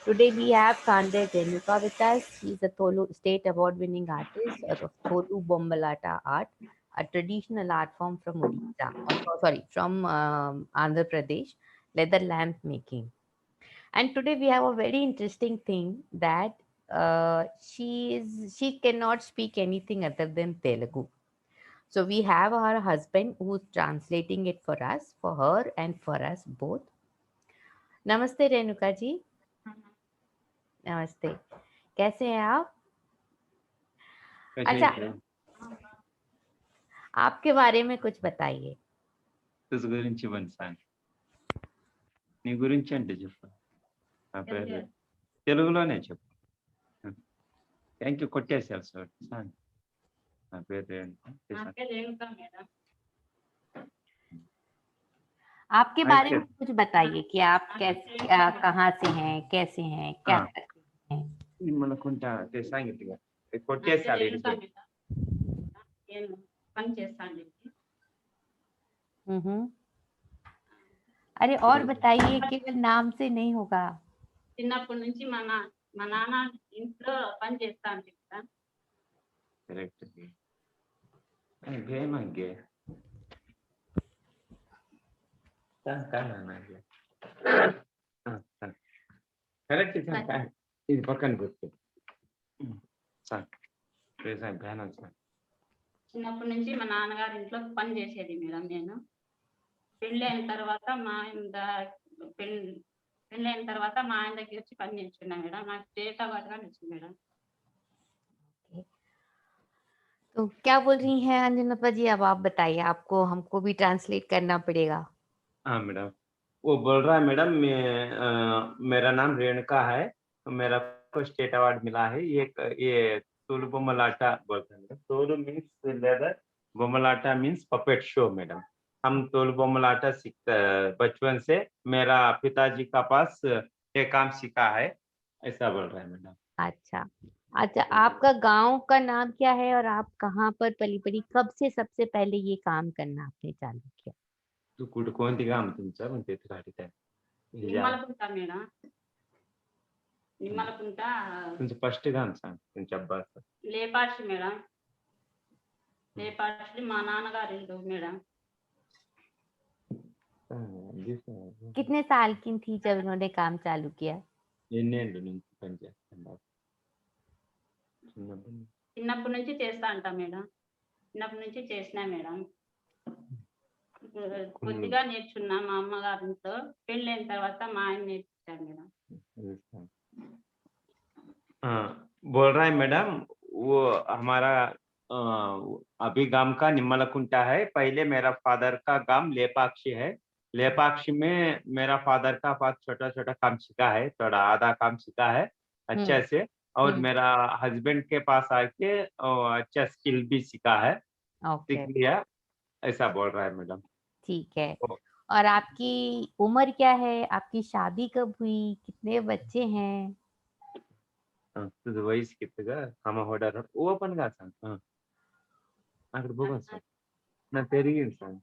Today we have Sanjay Renuka with us. He is a Tolu State Award-winning artist of Tolu Bombalata art, a traditional art form from Odisha. From Andhra Pradesh, leather lamp making. And today we have a very interesting thing that she cannot speak anything other than Telugu. So we have her husband who's translating it for us, for her and for us both. नमस्ते रेणुका जी। नमस्ते, कैसे हैं आप? अच्छा, आपके बारे में कुछ बताइए। గురించి వన్సాంగ్ నీ గురించి అంటే చెప్పు. నా పేరు తెలుగులోనే చెప్పు. థ్యాంక్ యూ, కొట్టేశారు సార్. నా పేరు రేణుకా మేడం. आपके बारे में कुछ बताइए कि आप कैसे, कहाँ से हैं, कैसे हैं, क्या करते हैं? నిమ్మలకుంట సాంగతిగా కొట్టేశారు. పని చేస్తాను. अरे और बताइए, केवल नाम से नहीं होगा. చిన్నప్పటి నుంచి మా నాన్న ఇంట్లో పని చేస్తాను కదా. కరెక్ట్. గేమంగే కరెక్ట్. ఇది పక్కన గుర్తు సార్. చిన్నప్పటి నుంచి మా నాన్నగారి ఇంట్లో పని చేసేది మేడం. నేను పెళ్ళైన తర్వాత మా ఆయన దగ్గర వచ్చి పని నేర్చుకున్నా మేడం. నాకు స్టేట్ అవార్డు గా వచ్చింది మేడం. तो क्या बोल रही हैं अंजनप्पा जी? अब आप बताइए, आपको हमको भी ट्रांसलेट करना पड़ेगा. हाँ मैडम, वो बोल रहा है मैडम, मेरा नाम रेणुका है, मेरा को स्टेट अवार्ड मिला है. ये तोलू बोमलाटा बोलते हैं madam. Tolu means leather, bommalata means puppet show madam. हम तोलू बोमलाटा सीखते बचपन से. मेरा पिताजी का पास ये काम सीखा है, ऐसा बोल रहा है मैडम. अच्छा अच्छा, आपका गांव का नाम क्या है और आप कहाँ पर पली बड़ी, कब से सबसे पहले ये काम करना आपने चालू किया? तू कुठं कोणती काम तुमचं म्हणते तू गाडीत आहे? నిమ్మలకుంట మేడం. నిమ్మలకుంట तुमचं फर्स्ट काम सांग तुमच्या अब्बाचं. లేపాక్షి మేడం. లేపాక్షి మా నాన్నగారి ఇల్లు మేడం. कितने साल की थी जब उन्होंने काम चालू किया? చిన్నప్పటి నుంచి చేస్తా అంటా మేడం. చిన్నప్పటి నుంచి చేసినా మేడం. కొద్దిగా నేర్చుకున్నా మా అమ్మగారితో. పెళ్ళైన తర్వాత మా ఆయన నేర్పించారు మేడం. बोल रहा है मैडम, वो हमारा अभी गांव का निम्मलकुंटा है. पहले मेरा फादर का गांव लेपाक्षी है. लेपाक्षी में मेरा फादर का पास छोटा छोटा काम सीखा है, थोड़ा आधा काम सीखा है अच्छे से. और मेरा हस्बैंड के पास आके अच्छा स्किल भी सीखा है, सीख लिया, ऐसा बोल रहा है मैडम. ठीक है. और आपकी उम्र क्या है? आपकी शादी कब हुई? कितने बच्चे हैं? तुझं वयस किती ग? आम्हा होडार ओ पण का सांग. అక్కడ పోగా సార్ నా పెరిగింది సార్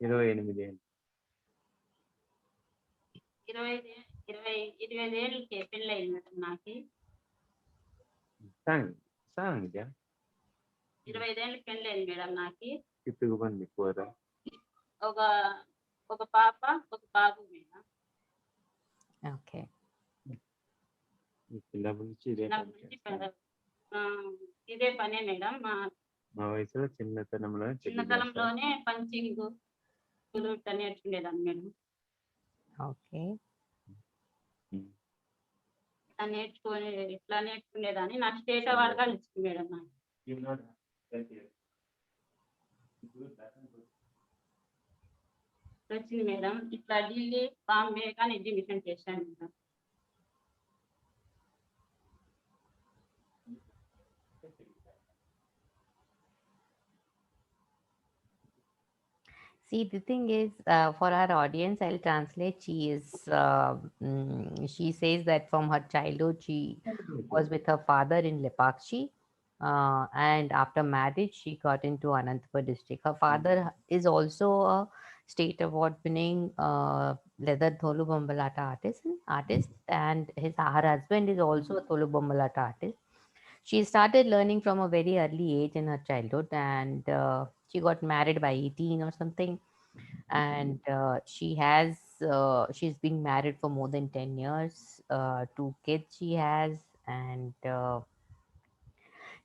28 ఏళ్ళు. 25 ఏళ్ళకి పెళ్ళి అయింది మేడం నాకు. सांग सांग द्या. 25 ఏళ్ళకి పెళ్ళి అయింది మేడం నాకు. किती మంది పోరా? ఒక పాప ఒక బాబు మేడం. ఓకే. ఇదే పనే మేడం. మా వయసులో చిన్నతనంలోనే పంచింగ్ నేర్చుకునేదాన్ని మేడం. ఓకే. ఇట్లా నేర్చుకునేదాన్ని. నాకు స్టేట్ అవార్డు గా వచ్చింది మేడం. వచ్చింది మేడం. ఇట్లా ఢిల్లీ, బాంబే కానీ ఎగ్జిబిషన్ చేశాను madam. See, the thing is, for our audience, I'll translate. She says that from her childhood, she was with her father in Lepakshi, and after marriage, she got into Anantapur district. Her father is also a state award-winning leather Tholu Bombalata artist, and her husband is also a Tholu Bombalata artist. She started learning from a very early age in her childhood, and she got married by 18 or something. And she's been married for more than 10 years. 2 kids she has, and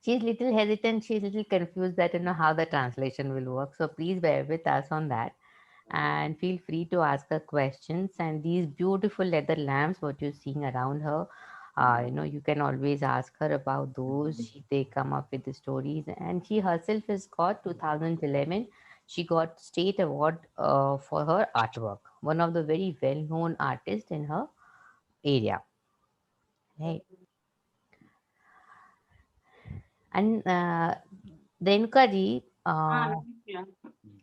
she's little hesitant. She's little confused that how the translation will work. So please bear with us on that, and feel free to ask her questions. And these beautiful leather lamps, what you're seeing around her, you can always ask her about those. They come up with the stories, and she herself has got 2011. She got state award for her artwork. One of the very well-known artists in her area, right? And Renuka ji, हाँ नमस्कार।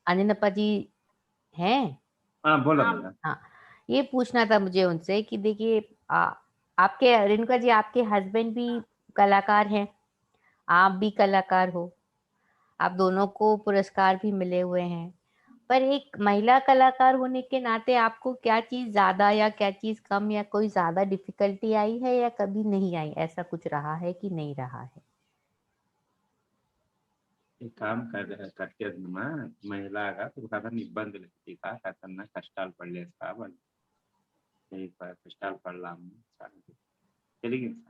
अंजनप्पा जी हैं? हाँ बोलो हाँ madam. हाँ, ये पूछना था मुझे उनसे कि देखिए, आपके रेणुका जी, आपके हस्बैंड भी कलाकार हैं, आप भी कलाकार हो, आप दोनों को पुरस्कार भी मिले हुए हैं। पर एक महिला कलाकार होने के नाते आपको क्या चीज ज्यादा या क्या चीज कम, या कोई ज्यादा डिफिकल्टी आई है या कभी नहीं आई, ऐसा कुछ रहा है कि नहीं रहा है? ఈ కామ్ కట్టేదమ్మా మహిళగా సాధారణ ఇబ్బందులు కథన్న కష్టాలు పడలేదు కాబట్టి కష్టాలు పడలాము తెలిగింది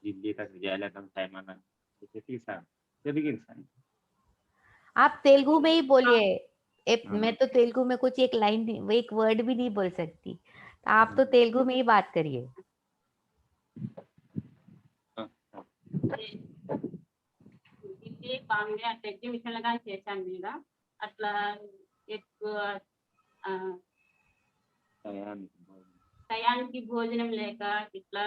दिल्ली तक जायला कम टाइम आना తెలిగింది సార్ आप तेलुगु में ही बोलिए। हाँ। मैं तो तेलुगु में कुछ एक लाइन नहीं, एक वर्ड भी नहीं बोल सकती, तो आप तो तेलुगु में ही बात करिए। ఢిల్లీ బాంబే అట్లా ఎగ్జిబిషన్లు కానీ చేశాను మీద అట్లా ఎక్కువ ఆ, టయానికి భోజనం లేక ఇట్లా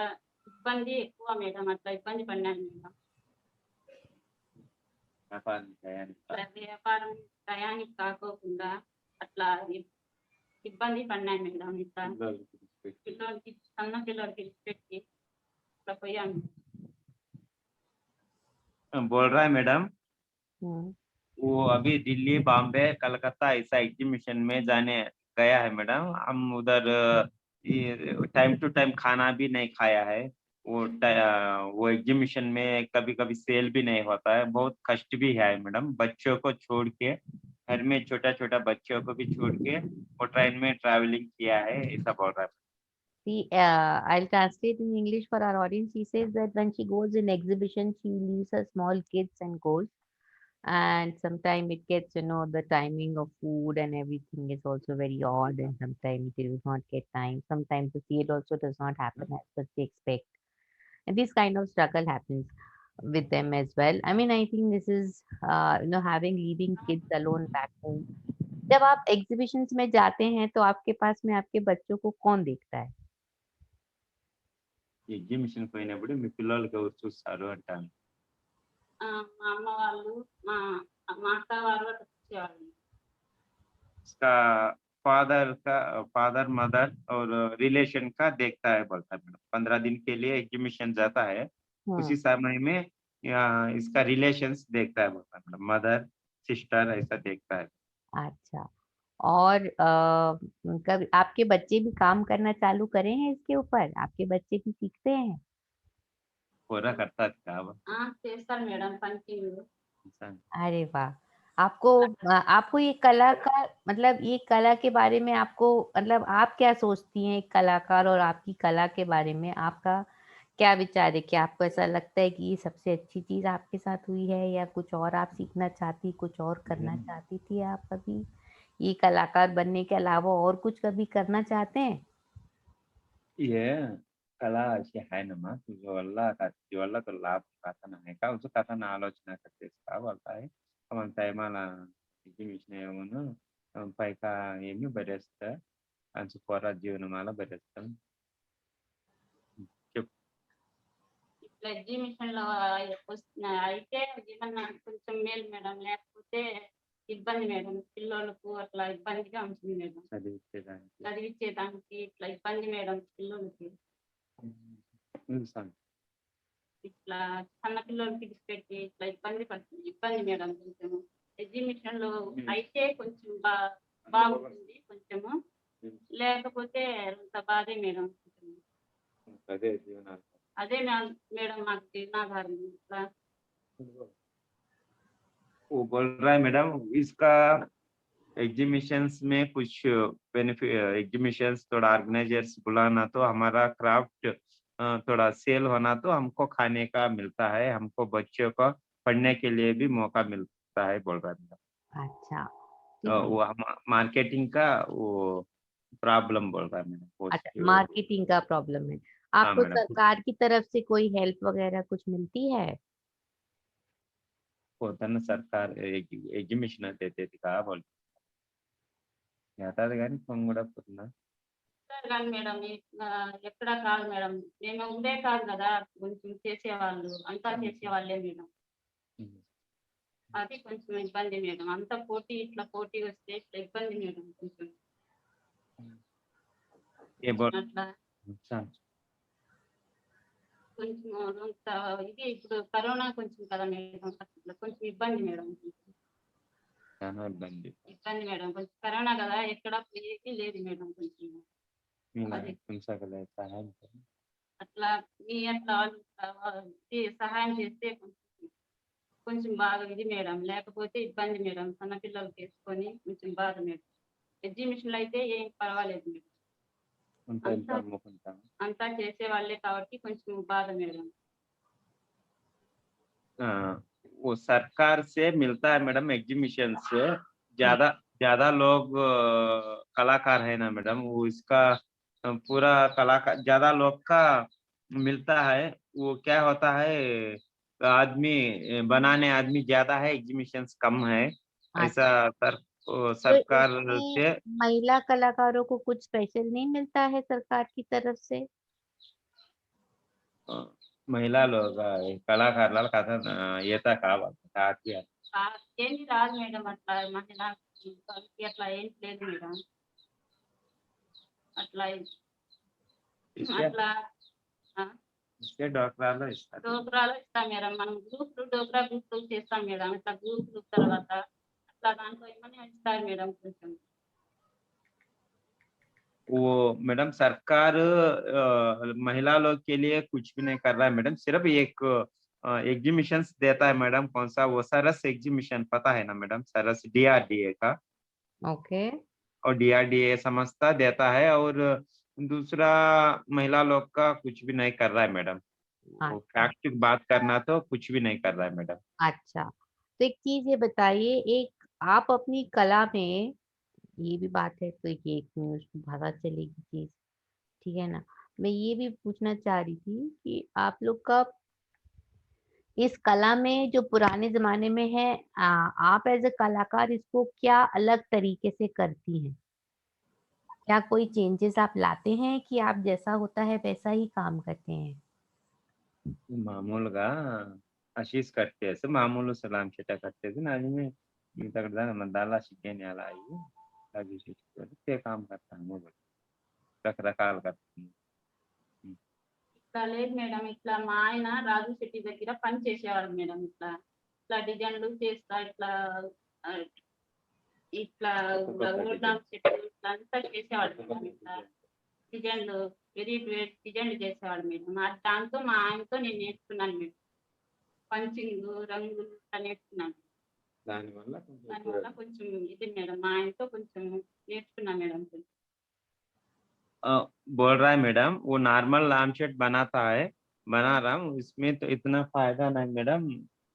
ఇబ్బంది ఎక్కువ మేడం, అట్లా ఇబ్బంది పడినాను మేడం. వ్యాపారం టయానికి కాకోకుండా అట్లా ఇబ్బంది పడినాను మేడం. ఇట్లా పిల్లలకి సన్న పిల్లలకి పెట్టి ఇట్లా పోయాను. बोल रहा है मैडम, हम्म, वो अभी दिल्ली बॉम्बे कलकत्ता ऐसा एग्जीबिशन में जाने गया है मैडम। हम उधर टाइम टू टाइम खाना भी नहीं खाया है। वो एग्जीबिशन में कभी कभी सेल भी नहीं होता है, बहुत कष्ट भी है मैडम। बच्चों को छोड़ के, घर में छोटा छोटा बच्चों को भी छोड़ के वो ट्रेन में ट्रैवलिंग किया है, ऐसा बोल रहा है। See, I'll translate in English for our audience. She says that when she goes in exhibition, she leaves her small kids and goes. And sometimes it gets, the timing of food and everything is also very odd, and sometimes it does not get time. Sometimes the sale also does not happen as per they expect. And this kind of struggle happens with them as well. I mean, I think this is, having leaving kids alone back home. जब आप exhibitions में जाते हैं तो आपके पास में आपके बच्चों को कौन देखता है? ఎగ్జిబిషన్ పోయినప్పుడు మీ పిల్లలకి ఎవరు చూస్తారు అంటాను। మా అమ్మ వాళ్ళు మా అక్క వాళ్ళు వచ్చేవాళ్ళు. उसका फादर मदर और रिलेशन का देखता है बोलता है मैडम। 15 दिन के लिए एग्जीबिशन जाता है, उसी समय में इसका रिलेशंस देखता है बोलता है मैडम। मदर सिस्टर ऐसा देखता है। अच्छा। और कभी आपके बच्चे भी काम करना चालू करे हैं इसके ऊपर? आपके बच्चे भी सीखते हैं? पूरा करता था अब చేస్తారు మేడం కంటిన్యూ. इंसान। अरे वाह! आपको आपको ये कला का मतलब, ये कला के बारे में आपको मतलब आप क्या सोचती हैं एक कलाकार और आपकी कला के बारे में आपका क्या विचार है? क्या आपको ऐसा लगता है कि ये सबसे अच्छी चीज़ आपके साथ हुई है, या कुछ और आप सीखना चाहती, कुछ और करना चाहती थी आप कभी? ये कलाकार बनने के अलावा और कुछ कभी करना चाहते हैं? ये कला ऐसी है ना माँ, तुझे तो लाभ खाता ना है का उसको कथा ना आलोचना करते इसका बोलता है हम टाइमाला एग्जीबिशन ఏమోను పైక ఏమి బరేస్తా అంచు పోరా జీవనమాల బరేస్తాం చెప్పు। ఇట్లా ఎగ్జిబిషన్ లో అయితే ఏమన్నా కొంచెం మేలు మేడం, లేకపోతే ఇబ్బంది మేడం. పిల్లలకు అట్లా ఇబ్బందిగా ఉంటుంది మేడం. చదివించేదానికి ఇట్లా ఇబ్బంది మేడం పిల్లలకి. ఇట్లా చిన్న పిల్లలకి పెట్టి ఇట్లా ఇబ్బంది మేడం కొంచెం. ఎగ్జిబిషన్ లో అయితే కొంచెం బాగుంటుంది కొంచెము, లేకపోతే అంత బాధే మేడం. అదే జీవనాలు. అదే మేడం మాకు జీవనాధారం ఇట్లా. वो बोल रहा है मैडम इसका एग्जीबिशंस में कुछ बेनिफिट, एग्जीबिशंस थोड़ा ऑर्गेनाइजर्स बुलाना तो हमारा क्राफ्ट थोड़ा सेल होना तो हमको खाने का मिलता है, हमको बच्चों को पढ़ने के लिए भी मौका मिलता है बोल रहा है मैडम। अच्छा ठीक है। वो हम मार्केटिंग का वो प्रॉब्लम बोल रहा है मैडम। अच्छा, मार्केटिंग का प्रॉब्लम है। हाँ आपको मैडम, सरकार की तरफ से कोई हेल्प वगैरह कुछ मिलती है? होता ना सरकार एग्जीबिशन देते का बोल చేతది కానీ పొంగడపోతున్నా. సార్ కానీ మేడం ఎక్కడా కాదు మేడం, మేము ఉండే కాదు కదా, కొంచెం చేసేవాళ్ళు అంతా చేసేవాళ్ళే మేడం. అది కొంచెం ఇబ్బంది మేడం, అంతా పోటీ ఇట్లా పోటీ వస్తే ఇట్లా ఇబ్బంది మేడం కొంచెం అట్లా. కొంచెం ఇది ఇప్పుడు కరోనా కొంచెం కదా మేడం, అట్లా కొంచెం ఇబ్బంది మేడం. చాలా ఇబ్బంది మేడం, కొంచెం కరోనా కదా, ఎక్కడ పోయేది లేదు మేడం. కొంచెం అట్లా మీ అట్లా సహాయం చేస్తే కొంచెం బాగా ఇది మేడం, లేకపోతే ఇబ్బంది మేడం. సన్న పిల్లలు తీసుకొని కొంచెం బాధ మేడం. ఎగ్జిబిషన్లు అయితే ఏం పర్వాలేదు మేడం, అంతా చేసే వాళ్ళే కాబట్టి కొంచెం బాధ మేడం. वो सरकार से मिलता है मैडम एग्जीबिशन से, ज्यादा ज्यादा लोग कलाकार है ना मैडम, वो इसका पूरा कलाकार ज्यादा लोग का मिलता है। वो क्या होता है, आदमी बनाने आदमी ज्यादा है, एग्जीबिशन कम है, ऐसा सरकार से। महिला कलाकारों को कुछ स्पेशल नहीं मिलता है सरकार की तरफ से? महिला लोग కళాకారులు కథ ఈత కావాలి ఏంటి రాదు మేడం, అట్లా మహిళ అట్లా ఏం లేదు మేడం. అట్లా అట్లా డోక్రాలో ఇస్తాం మేడం. మనం డోక్రా గ్రూప్ చేస్తాం మేడం. ఇట్లా గ్రూప్ తర్వాత అట్లా దాంట్లో ఏమన్నా ఇస్తారు మేడం కొంచెం. वो मैडम सरकार महिला लोग के लिए कुछ भी नहीं कर रहा है मैडम, सिर्फ एक एग्जीबिशन देता है मैडम। कौन सा, वो सरस एग्जीबिशन पता है ना मैडम, सरस DRDA का। ओके। और DRDA संस्था देता है, और दूसरा महिला लोग का कुछ भी नहीं कर रहा है मैडम। वो फैक्ट की बात करना तो कुछ भी नहीं कर रहा है मैडम। अच्छा, तो एक चीज ये बताइए, एक आप अपनी कला में, ये भी बात है तो ये एक न्यूज पता चलेगी चीज, ठीक है ना। मैं ये भी पूछना चाह रही थी कि आप लोग का इस कला में जो पुराने जमाने में है, आप एज अ कलाकार इसको क्या अलग तरीके से करती हैं? क्या कोई चेंजेस आप लाते हैं कि आप जैसा होता है वैसा ही काम करते हैं? మామూలుగా ఆశీస్ కట్టేసి మామూలు సలాం చెట్ట కట్టేసి నాది మీ దగ్గర దానిలా చికెన్ అలా అయ్యి అది చేసుకొని काम करता हूँ రకరకాలు కట్టాను. ఇట్లా లేదు మేడం, ఇట్లా మా ఆయన రాజు శెట్టి దగ్గర పని చేసేవాడు మేడం. ఇట్లా ఇట్లా డిజైన్లు చేస్తా, ఇట్లా ఇట్లా చెట్టు ఇట్లా అంతా చేసేవాడు మేడం. ఇట్లా డిజైన్లు వెరీ డిజైన్లు చేసేవాడు మేడం. దాంతో మా ఆయనతో నేను నేర్చుకున్నాను మేడం. పంచింగ్ రంగులు ఇట్లా నేర్చుకున్నాను. దానివల్ల కొంచెం ఇది మేడం, మా ఆయనతో కొంచెం నేర్చుకున్నా మేడం. बोल रहा है मैडम वो नॉर्मल लैम्पशेड बनाता है, बना रहा हूँ, इसमें तो इतना फायदा नहीं मैडम।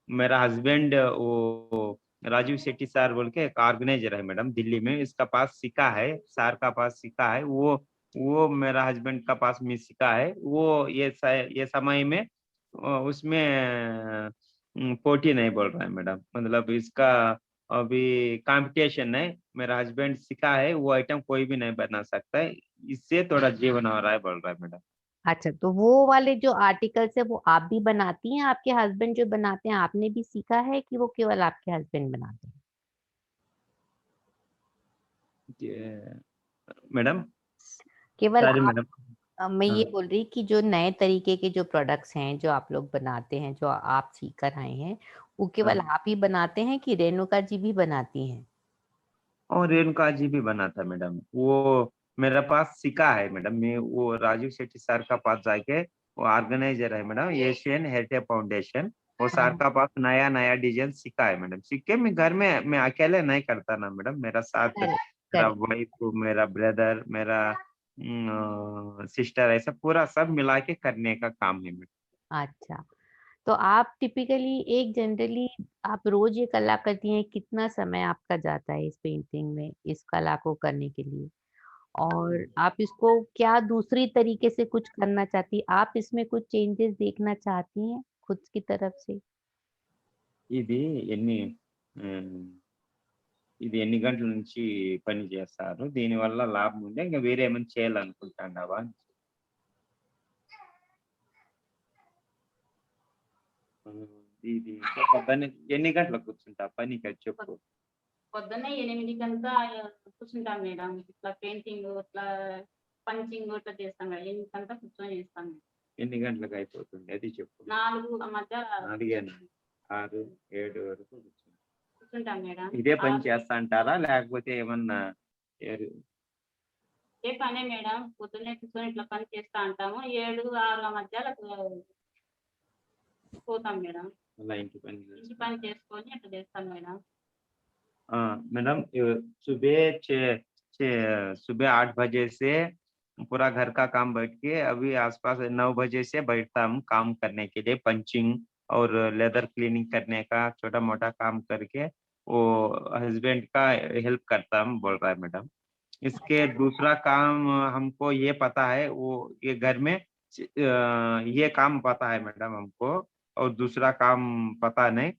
मेरा हस्बैंड वो राजीव शेट्टी सर बोल के एक ऑर्गेनाइजर है मैडम दिल्ली में, इसका पास सीखा है, सर का पास सीखा है। वो मेरा हस्बैंड का पास में सीखा है। वो ये समय में उसमें पोटी नहीं बोल रहा है मैडम, मतलब इसका अभी कंपटीशन है। मेरा हस्बैंड सीखा है, वो आइटम कोई भी नहीं बना सकता है, इससे थोड़ा जीवन हो रहा है बोल रहा है मैडम। अच्छा, तो वो वाले जो आर्टिकल्स है वो आप भी बनाती हैं? आपके हस्बैंड जो बनाते हैं आपने भी सीखा है कि वो केवल आपके हस्बैंड बनाते हैं? मैडम केवल सॉरी आप? मैडम, मैं ये हाँ। बोल रही कि जो नए तरीके के जो प्रोडक्ट्स हैं जो आप लोग बनाते हैं, जो आप सीख कर आए हैं, वो केवल आप ही बनाते हैं कि रेणुका जी भी बनाती हैं? और रेणुका जी भी बना था मैडम, वो मेरे पास सीखा है मैडम। मैं वो राजीव शेट्टी सर का पास जाके, वो ऑर्गेनाइजर है मैडम एशियन हेरिटेज फाउंडेशन, वो सर हाँ। का पास नया नया डिजाइन सीखा है मैडम। सीख के मैं घर में मैं अकेले नहीं करता ना मैडम, मेरा साथ करेक्ट, मेरा करेक्ट। वाइफ, मेरा ब्रदर, मेरा सिस्टर, ऐसा पूरा सब मिला के करने का काम है मैडम। अच्छा, तो आप टिपिकली एक जनरली आप रोज ये कला करती हैं, कितना समय आपका जाता है इस पेंटिंग में, इस कला को करने के लिए? और आप इसको क्या दूसरी तरीके से कुछ करना चाहती हैं? आप इसमें कुछ चेंजेस देखना चाहती हैं खुद की तरफ से? ఇది ఎన్ని ఉమ్, ఇది ఎన్ని గంటల నుంచి పని చేస్తారు, దీని వల్ల లాభం ఉందా, ఇంకా వేరే ఏమైనా చేయాలనుకుంటున్నావా? ఉమ్, ఇది ఇంకా పొద్దున్నే ఎన్ని గంటలకు కూర్చుంటా పనికి, అది చెప్పు. పొద్దున్నే 8 కూర్చుంటాం మేడం. ఇట్లా పెయింటింగ్, ఇట్లా పంచింగ్ ఇట్లా చేస్తాం మేడం. 8 కూర్చొని చేస్తాం. ఎన్ని గంటలకు అయిపోతుంది అది చెప్పు. 4 మధ్య అడిగాను. 6, 7 వరకు కూర్చుంటాం మేడం. ఇదే పని చేస్తా అంటారా, లేకపోతే ఏమన్నా ఇదే పనే మేడం. పొద్దున్నే కూర్చొని ఇట్లా పని చేస్తా అంటాము. 7, 6 మధ్యలో పోతాం మేడం. అలా ఇంటి పని ఇంటి పని చేసుకొని అట్లా చేస్తాం మేడం. मैडम सुबह 8 बजे से पूरा घर का काम बैठ के, अभी आसपास 9 बजे से बैठता हूँ काम करने के लिए, पंचिंग और लेदर क्लीनिंग करने का छोटा मोटा काम करके वो हस्बैंड का हेल्प करता हूँ बोल रहा है मैडम। इसके दूसरा काम हमको ये पता है, वो ये घर में ये काम पता है मैडम हमको, और दूसरा काम पता नहीं।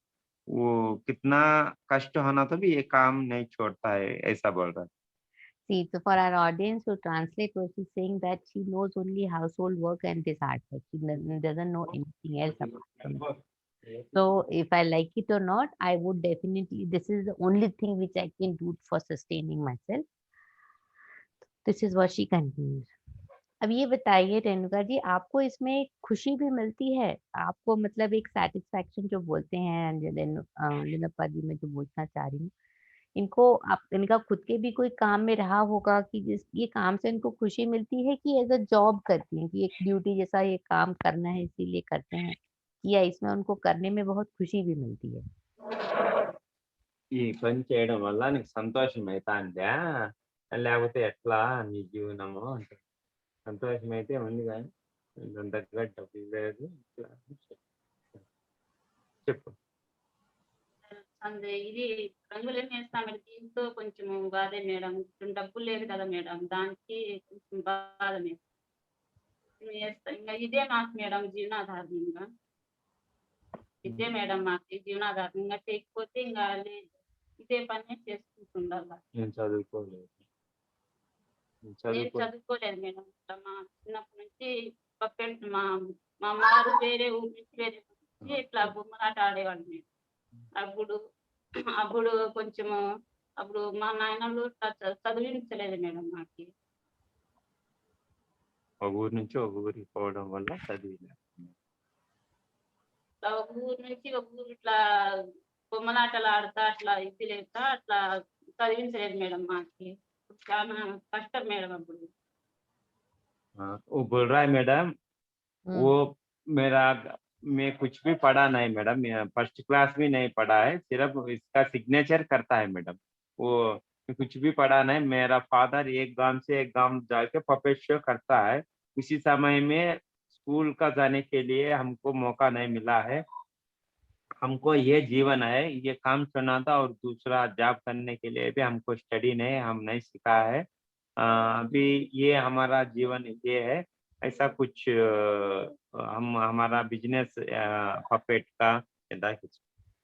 वो कितना कष्ट होना तो भी ये काम नहीं छोड़ता है, ऐसा बोल रहा है। See, so for our audience to translate what she's saying, that she knows only household work and this art work. She doesn't know anything else apart from it. So if I like it or not, I would definitely, this is the only thing which I can do for sustaining myself. This is what she continues. अब ये बताइए रेणुका जी, आपको इसमें खुशी भी मिलती है? आपको मतलब एक सैटिस्फैक्शन जो बोलते हैं, रेणुका जी मैं जो बोलना चाह रही हूँ, इनको आप इनका खुद के भी कोई काम में रहा होगा कि जिस ये काम से इनको खुशी मिलती है, कि एज़ अ जॉब करती हैं कि एक ड्यूटी जैसा ये काम करना है इसीलिए करते हैं? या इसमें उनको करने में बहुत खुशी भी मिलती है? ఈ పని చేయడం వల్ల నీకు సంతోషం అయితాందా, లేకపోతే ఎట్లా నీ జీవనము అంటే? సంతోషం అయితే ఉంది కానీ దాని తగ్గట్టు డబ్బులు లేదు, ఇట్లా చెప్పు. ఇది రంగులేమి వేస్తాం మేడం. దీంతో కొంచెం బాధే మేడం. ఇప్పుడు డబ్బులు లేదు కదా మేడం. దానికి కొంచెం బాధ మేడం. వేస్తా ఇంగ ఇదే నాకు మేడం జీవనాధారం ఇంగ. ఇదే మేడం మాకు జీవనాధారం. ఇంగ చేయకపోతే ఇంగ లేదు. ఇదే పనే చేసుకుంటుండాల. నేను చదువుకోలేదు. నేను చదువుకోలేదు మేడం. ఇట్లా మా చిన్నప్పటి నుంచి మా మా అమ్మగారు వేరే ఊరు నుంచి వేరే ఊరు నుంచి ఇట్లా బొమ్మలాట ఆడేవాళ్ళు మేడం. అప్పుడు అప్పుడు కొంచెము అప్పుడు మా నాయనోళ్ళు చదివించలేదు మేడం మాకి. ఒక ఊరు నుంచి ఒక ఊరికి పోవడం వల్ల చదివినారు. ఒక ఊరు నుంచి ఒక ఊరు ఇట్లా బొమ్మలాటలు ఆడుతా అట్లా ఇది లేక అట్లా చదివించలేదు మేడం మాకి. చాలా కష్టం మేడం అప్పుడు. वो बोल रहा है मैडम, वो मेरा मैं कुछ भी पढ़ा नहीं मैडम, फर्स्ट क्लास भी नहीं पढ़ा है, सिर्फ इसका सिग्नेचर करता है मैडम। वो कुछ भी पढ़ा नहीं। मेरा फादर एक गांव से एक गांव जाके पपेट शो करता है। उसी समय में स्कूल का जाने के लिए हमको मौका नहीं मिला है। हमको ये जीवन है, ये काम चुना था, और दूसरा जॉब करने के लिए भी हमको स्टडी नहीं, हम नहीं सीखा है। अभी ये हमारा जीवन ये है। ऐसा कुछ हम हमारा बिजनेस पपेट का,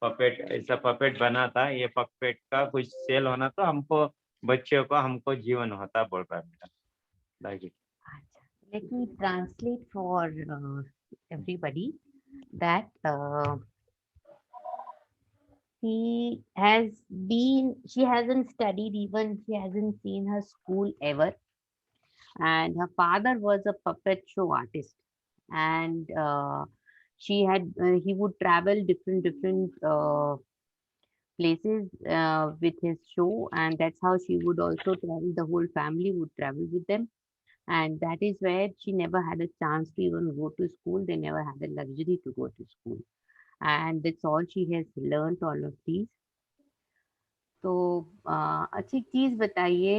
पपेट ऐसा पपेट बना था, ये पपेट का कुछ सेल होना तो हमको बच्चों को हमको जीवन होता बोल रहा है मेरा। Like it. Let me translate for everybody that she hasn't studied, even she hasn't seen her school ever, and her father was a puppet show artist, and he would travel different places with his show, and that's how she would also travel. The whole family would travel with them, and that is where she never had a chance to even go to school. They never had the luxury to go to school, and that's all she has learned, all of these. तो अच्छी चीज बताइए,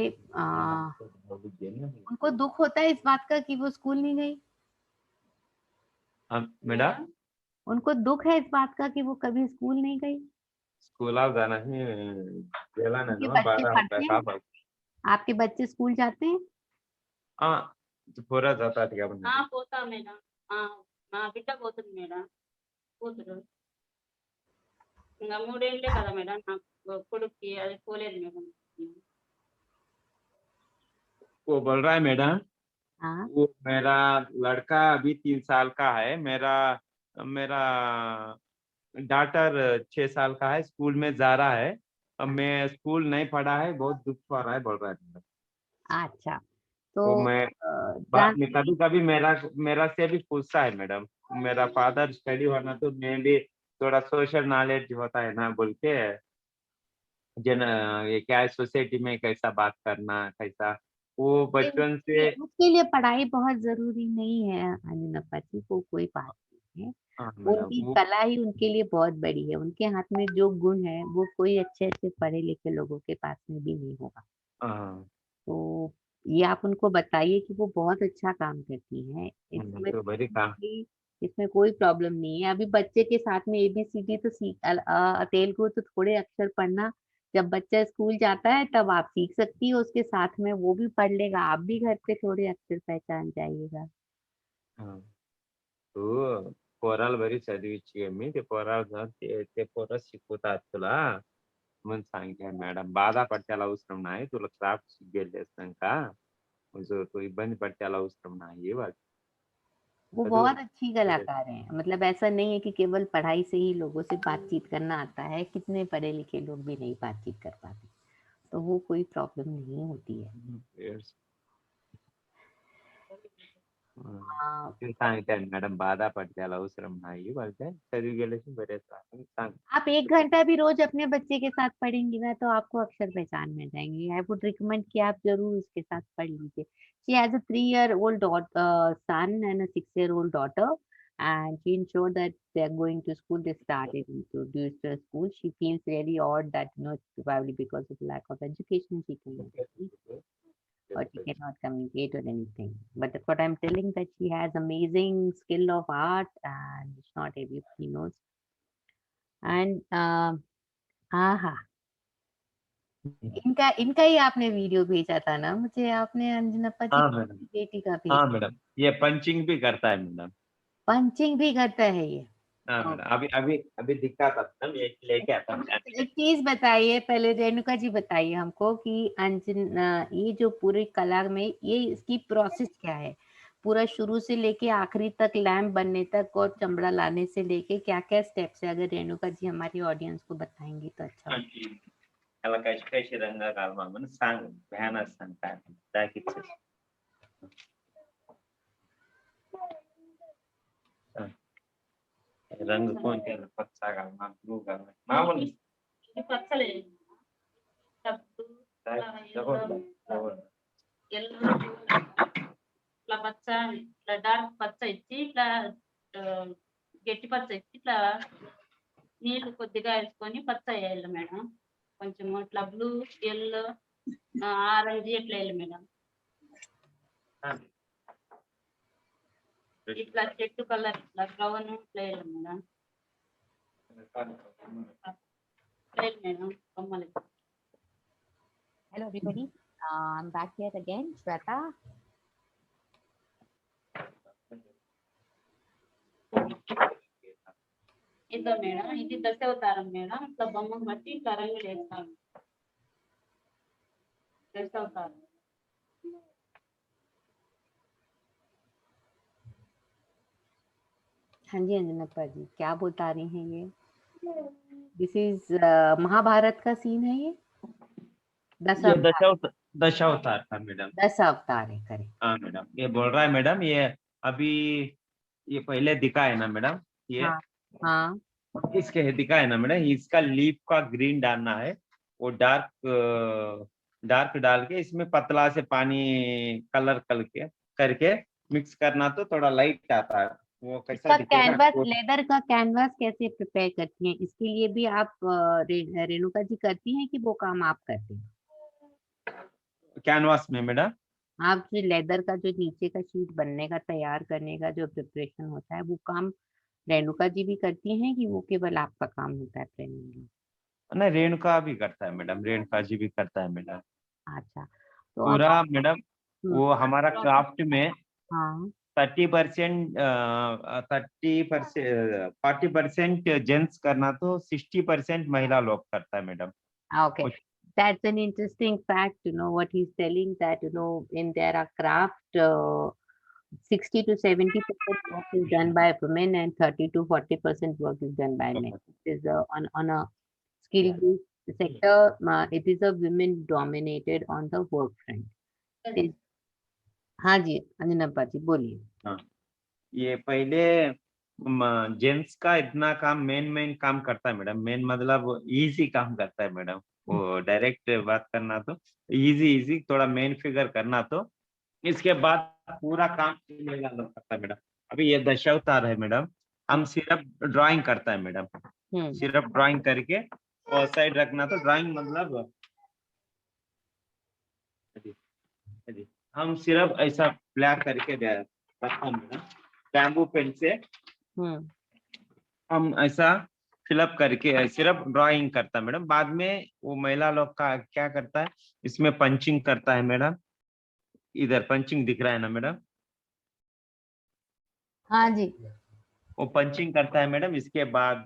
उनको दुख होता है इस बात का कि वो स्कूल नहीं गई? मैडम उनको दुख है इस बात का कि वो कभी स्कूल नहीं गई? स्कूल जाना ही गेला आपके नहीं बच्चे 12 पढ़ते हैं? का आपके बच्चे स्कूल जाते हैं? पूरा जाता है పోతా మేడం. మా బిడ్డ పోతుంది మేడం, కూతురు. ఇంకా 3 ఏళ్ళే కదా మేడం నాకు కొడుక్కి, అది పోలేదు మేడం. वो बोल रहा है मैडम, हाँ, वो मेरा लड़का अभी 3 साल का है, मेरा मेरा डॉटर 6 साल का है, स्कूल में जा रहा है। अब मैं स्कूल नहीं पढ़ा है, बहुत दुख हो रहा है, बोल रहा है मैडम। अच्छा, तो वो मैं बाद में कभी कभी मेरा से भी पूछता है मैडम, मेरा फादर स्टडी होना तो मैं भी थोड़ा सोशल नॉलेज होता है ना, बोल के जन ये क्या है, सोसाइटी में कैसा बात करना, कैसा वो बचपन से। उसके लिए पढ़ाई बहुत जरूरी नहीं है अंजनप्पा जी, को कोई बात नहीं है। हाँ मैडम, उनकी वो कला ही उनके लिए बहुत बड़ी है। उनके हाथ में जो गुण है वो कोई अच्छे अच्छे पढ़े लिखे लोगों के पास में भी नहीं होगा। हाँ, तो ये आप उनको बताइए कि वो बहुत अच्छा काम करती हैं। तो बड़ी काम। इसमें कोई प्रॉब्लम नहीं है। अभी बच्चे के साथ में ABCD तो तेलुगु तो थोड़े अक्षर पढ़ना, जब बच्चा स्कूल जाता है तब आप सीख सकती हो, उसके साथ में वो भी पढ़ लेगा, आप भी घर पे थोड़े अक्षर पहचान जाइएगा। हाँ, तो पोराला बरी चదివించి मी ते पोराला ते पोरं शिकवतात तुला म्हणून सांगितलं मॅडम. బాధపడాల్సిన అవసరం नाही, तुला क्राफ्ट गेलेसाక जो तो इब्బంది పడాల్సిన అవసరం नाही वाट वो चलो। बहुत अच्छी कलाकार हैं। मतलब ऐसा नहीं है कि केवल पढ़ाई से ही लोगों से बातचीत करना आता है, कितने पढ़े लिखे लोग भी नहीं बातचीत कर पाते, तो वो कोई प्रॉब्लम नहीं होती है। हाँ, ते सांगितलं मॅडम, బాధపడాల్సిన అవసరం नाही बोलते, चదివి गेल्याशी बरेच सांग। आप 1 घंटा भी रोज अपने बच्चे के साथ पढ़ेंगी ना तो आपको अक्षर पहचान में जाएंगी। आई वुड रिकमेंड कि आप जरूर उसके साथ पढ़ लीजिए। She has a 3-year-old son and a 6-year-old daughter, and she ensured that they are going to school. They started into digital school. She feels really odd that probably because of lack of education she cannot speak or she cannot communicate or anything. But that's what I'm telling, that she has amazing skill of art and it's not everybody knows. And हाँ हाँ, इनका इनका ही आपने video भेजा था ना मुझे, आपने अंजनप्पा जी हाँ की मैडम, बेटी का भेज। हाँ मैडम, ये पंचिंग भी करता है मैडम। पंचिंग भी करता है ये? हाँ ओ, मैडम, अभी अभी अभी दिखता था मैडम, ये लेके आता हूँ। एक चीज बताइए पहले, रेणुका जी बताइए हमको कि ये जो पूरी कला में ये इसकी प्रोसेस क्या है, पूरा शुरू से लेके आखिरी तक, लैम्प बनने तक और चमड़ा लाने से लेके क्या क्या स्टेप्स है, अगर रेणुका जी हमारी ऑडियन्स को बताएंगी तो अच्छा होगा। त्याला कशी कशी रंग घालवा म्हणून सांग, भयानक सांगतात दाखीच। रंग कोणते, पच्चा घालवा, ब्लू घालवा, मामूल ఇది పచ్చలే డబ్బు ఎల్లో ఇట్లా పచ్చ, ఇట్లా డార్క్ పచ్చ ఇచ్చి, ఇట్లా గట్టి పచ్చ ఇచ్చి, ఇట్లా నీళ్లు కొద్దిగా వేసుకొని పచ్చ వేయాలి మేడం. కొంచెం ఇట్లా బ్లూ, ఎల్లో, ఆరెంజ్ ఇట్లా వేయాలి మేడం. ఇట్లా చెట్టు కలర్, ఇట్లా బ్రౌన్ ఇట్లా వేయాలి మేడం. వేయాలి మేడం బొమ్మలు. Hello everybody, I'm back here again, Shweta. ఇదో మేడం, ఇది దశావతారం మేడం. ఇట్లా బొమ్మను బట్టి ఇట్లా రంగులు వేస్తాం. దశావతారం. हाँ जी अंजनप्पा जी, क्या बता रही हैं ये? दिस इज महाभारत का सीन है ये? ये दशावतार था मैडम। 10 अवतार है, करें। हाँ मैडम, ये बोल रहा है मैडम, ये अभी ये पहले दिखा है ना मैडम, ये हाँ हाँ इसके दिखा है ना मैडम, इसका लीफ का ग्रीन डालना है, वो डार्क डाल के इसमें पतला से पानी कलर करके मिक्स करना तो थोड़ा लाइट आता है, वो कैसा इसका दिखेगा कैनवास, लेदर का कैनवास कैसे प्रिपेयर करती हैं? इसके लिए भी आप रेणुका जी करती हैं कि वो काम आप करते हैं? कैनवास में मैडम। आप जो लेदर का जो नीचे का शीट बनने का तैयार करने का जो प्रिपरेशन होता है वो काम रेणुका जी भी करती हैं कि वो केवल आपका काम होता है ट्रेनिंग? नहीं, रेणुका भी करता है मैडम, रेणुका जी भी करता है मैडम। अच्छा, तो आप पूरा मैडम हम्म, वो हमारा क्राफ्ट में हाँ 30%, 30%, 40% जेंट्स करना तो 60% महिला लोग करता है madam. okay. That's an interesting fact, what he's telling, that in their craft, 60 to 70% work is done by women and 30 to 40% work is done by men. It is on a skill based sector. It is a women dominated on the work front. Is- हाँ जी अंजनप्पा जी बोलिए। हाँ, ये पहले gents का इतना काम main काम करता है मैडम, मेन मतलब इजी काम करता है मैडम, वो डायरेक्ट बात करना तो इजी थोड़ा मेन फिगर करना तो इसके बाद पूरा काम महिला लोग करता है मैडम। अभी ये दशावतार है मैडम, हम सिर्फ ड्राइंग करता है मैडम, सिर्फ ड्राइंग करके और साइड रखना तो ड्राइंग मतलब हम सिर्फ ऐसा ब्लैक करके रखता है मैडम, बैम्बू पेन से हम्म हम ऐसा फिलअप करके सिर्फ ड्राइंग करता है मैडम। बाद में वो महिला लोग का क्या करता है, इसमें पंचिंग करता है मैडम, इधर पंचिंग दिख रहा है ना मैडम, हाँ जी वो पंचिंग करता है मैडम। इसके बाद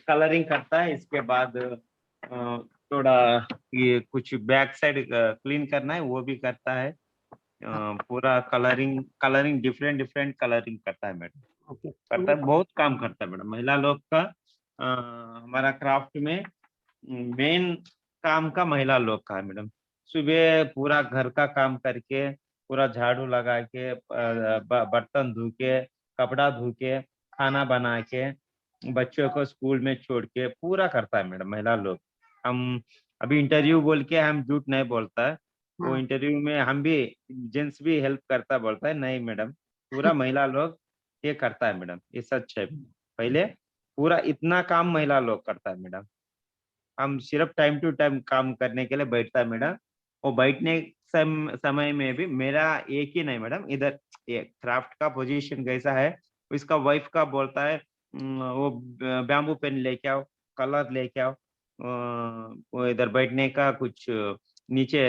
कलरिंग करता है, इसके बाद थोड़ा ये कुछ बैक साइड क्लीन करना है वो भी करता है। पूरा कलरिंग कलरिंग डिफरेंट कलरिंग करता है मैडम, ओके करता है, बहुत काम करता है मैडम महिला लोग का। हमारा क्राफ्ट में मेन काम का महिला लोग का है मैडम। सुबह पूरा घर का काम करके, पूरा झाड़ू लगा के, बर्तन धो के, कपड़ा धो के, खाना बना के, बच्चों को स्कूल में छोड़ के पूरा करता है मैडम महिला लोग। हम अभी इंटरव्यू बोल के हम झूठ नहीं बोलता है, वो हाँ इंटरव्यू में हम भी जेंट्स भी हेल्प करता बोलता है, नहीं मैडम पूरा महिला लोग ये करता है मैडम, ये सच है। पहले पूरा इतना काम महिला लोग करता है मैडम, हम सिर्फ टाइम टू टाइम काम करने के लिए बैठता है मैडम। वो बैठने समय में भी मेरा एक ही नहीं मैडम, इधर ये क्राफ्ट का पोजीशन कैसा है, इसका वाइफ का बोलता है वो बैम्बू पेन लेके आओ, कलर लेके आओ, वो इधर बैठने का कुछ नीचे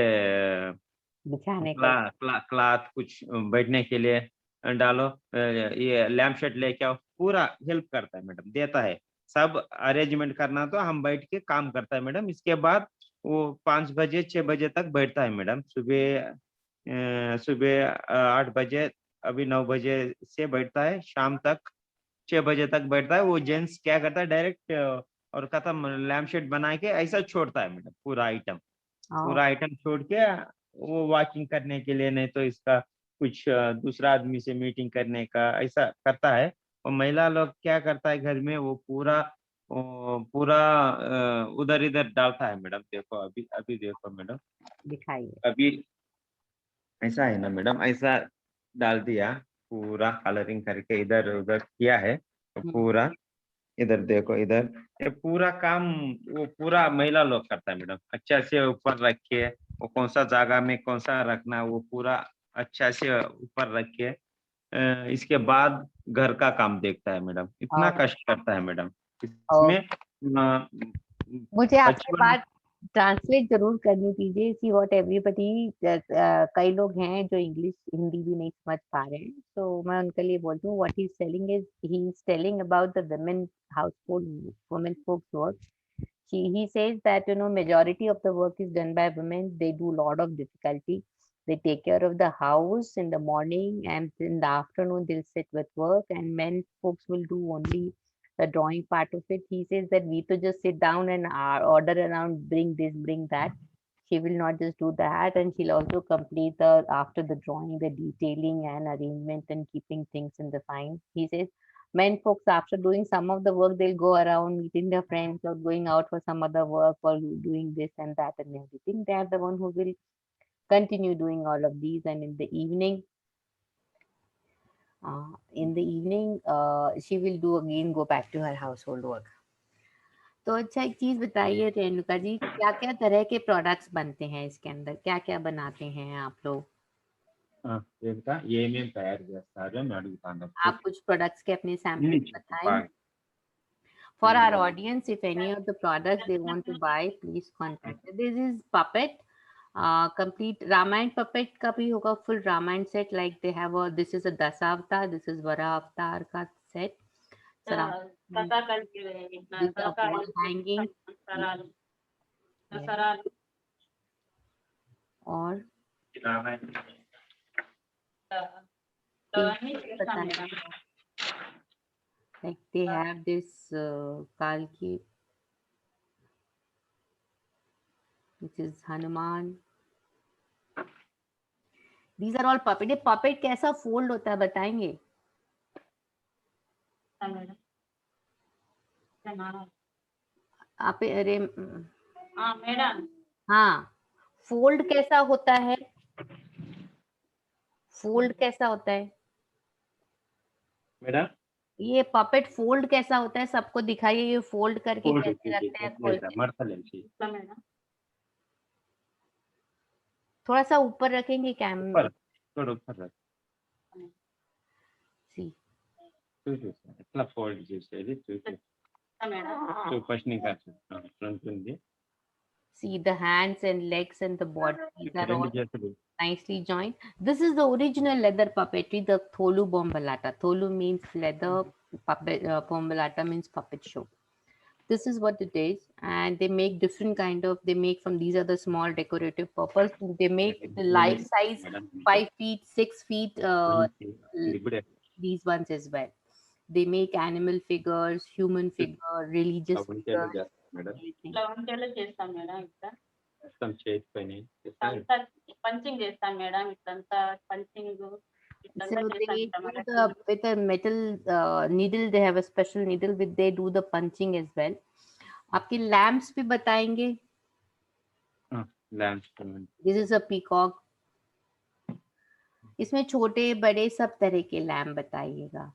बिछाने का क्लाथ कुछ बैठने के लिए डालो, ये लैम्प शेड लेके आओ, पूरा हेल्प करता है मैडम, देता है सब अरेंजमेंट करना तो हम बैठ के काम करता है मैडम। इसके बाद वो 5 बजे 6 बजे तक बैठता है मैडम, सुबह 8 बजे, अभी 9 बजे से बैठता है, शाम तक 6 बजे तक बैठता है। वो जेंट्स क्या करता है डायरेक्ट और खत्म लैम्प शेड बना के ऐसा छोड़ता है मैडम, पूरा आइटम छोड़ के वो वॉकिंग करने के लिए, नहीं तो इसका कुछ दूसरा आदमी से मीटिंग करने का ऐसा करता है। और महिला लोग क्या करता है घर में, वो पूरा उधर इधर डालता है मैडम। देखो अभी अभी देखो मैडम, दिखाइए। अभी ऐसा है ना मैडम, ऐसा डाल दिया, पूरा कलरिंग करके इधर उधर किया है, तो पूरा इधर देखो इधर, ये पूरा काम वो पूरा महिला लोग करता है मैडम। अच्छा से ऊपर रखिए, वो कौन सा जगह में कौन सा रखना वो पूरा अच्छा से ऊपर रखिए। इसके बाद घर का काम देखता है मैडम, इतना और कष्ट करता है मैडम इसमें। मुझे आपसे बचपन बात ट्रांसलेट जरूर करनी दीजिए। सी व्हाट एवरीबडी, कई लोग हैं जो इंग्लिश हिंदी भी नहीं समझ पा रहे हैं, तो मैं उनके लिए बोलती हूँ what he is telling is he is telling about the women household women folks work. He says that majority of the work is done by women. They do a lot of difficulty. They take care of the house in the morning, and in the afternoon they'll sit with work, and men folks will do only the drawing part of it. He says that we to just sit down and order around, bring this, bring that. she will not just do that, and she'll also complete the after the drawing, the detailing and arrangement and keeping things in the fine. He says men folks after doing some of the work, they'll go around meeting their friends or going out for some other work or doing this and that and everything. They are the one who will continue doing all of these, and in the evening, she will do again go back to her household work. तो अच्छा एक चीज बताइए रेणुका जी, क्या क्या तरह के products बनते हैं इसके अंदर, क्या क्या बनाते हैं आप लोग? ఏంటా ఏమేం తయారు చేస్తారు అని అడుగుతాను. आप कुछ प्रोडक्ट्स के अपने सैंपल అన్ని बताएं. For our audience, if any of the products they want to buy, please contact. This is puppet, complete Ramayana puppet का भी होगा, full Ramayana set, like they have a, this is a Dasavatar, this is Vara Avatar का set. These are wall hanging. और like they have this Kalki, which is Hanuman. These are all puppet. ये puppet कैसा fold होता है बताएंगे? आप अरे madam, हाँ, फोल्ड कैसा होता है? फोल्ड कैसा होता है మేడం? ये पपेट फोल्ड कैसा होता है? सबको दिखाइए, ये फोल्ड करके फोल्ड कैसे रखते हैं, खोल के। మడతలేసి थोड़ा सा ऊपर रखेंगे कैमरा. थोड़ा ऊपर रख. చూసేసా ఎట్లా ఫోల్డ్ చేసేది చూసేసా. ఫస్ట్ నీ కాదు ఫ్రంట్ ఉంది. See the hands and legs and the body, these are all చేతులు nicely joined. This is the original leather puppetry, the Tholu Bombalata. Tholu means leather, puppet, Bombalata means puppet show. This is what it is, and they make different kind of, they make from, these are the small decorative purpose. They make the life size 5 feet, 6 feet, these ones as well. They make animal figures, human figure, religious figures. చేస్తాం madam, ఇట్లా చేతి పైన punching చేస్తాం madam, ఇట్లంతా punching So they do with a metal needle, they have a special needle with, they do the punching as well. आपके lamps भी बताएंगे? lamps. This is a peacock. इसमें छोटे बड़े सब तरह के लैम्प बताइएगा.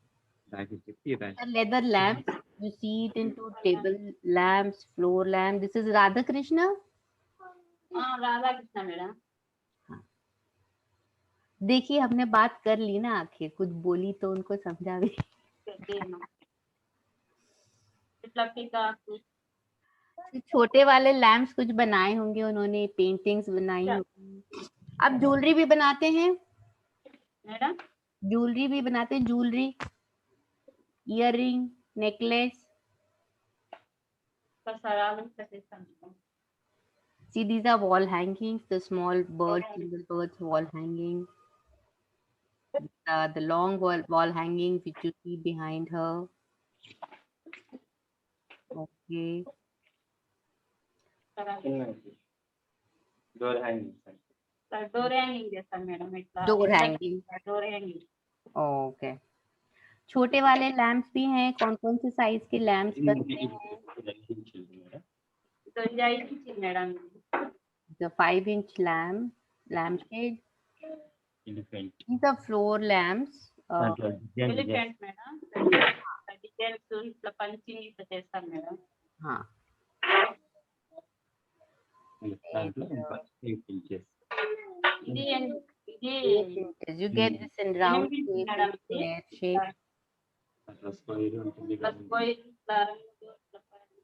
Leather lamps, you see it into table lamps, floor lamp. This is Radha Krishna. Radha Krishna madam. देखिए हमने बात कर ली ना, आखिर कुछ बोली तो उनको समझा भी. छोटे वाले लैम्प्स कुछ बनाए होंगे उन्होंने, पेंटिंग्स बनाई होंगी. आप ज्वेलरी भी बनाते हैं मैडम? ज्वेलरी भी बनाते हैं, jewellery, earring, necklace. See, these are wall hangings, the small birds, single birds wall hanging. The long wall hanging which you see behind her. Okay. Door hanging. Door hanging చేస్తాం madam, ఇట్లా Door hanging. door hanging. Okay. छोटे वाले lamps भी हैं, कौन कौन से size के लैंप्स बनते हैं? तो 5 inch madam. The 5-inch lampshade. These are floor lamps. Elephant madam, details ఇట్లా పంచింగ్ ఇట్లా చేస్తాం మేడం. हाँ. You get this in round shape, square shape.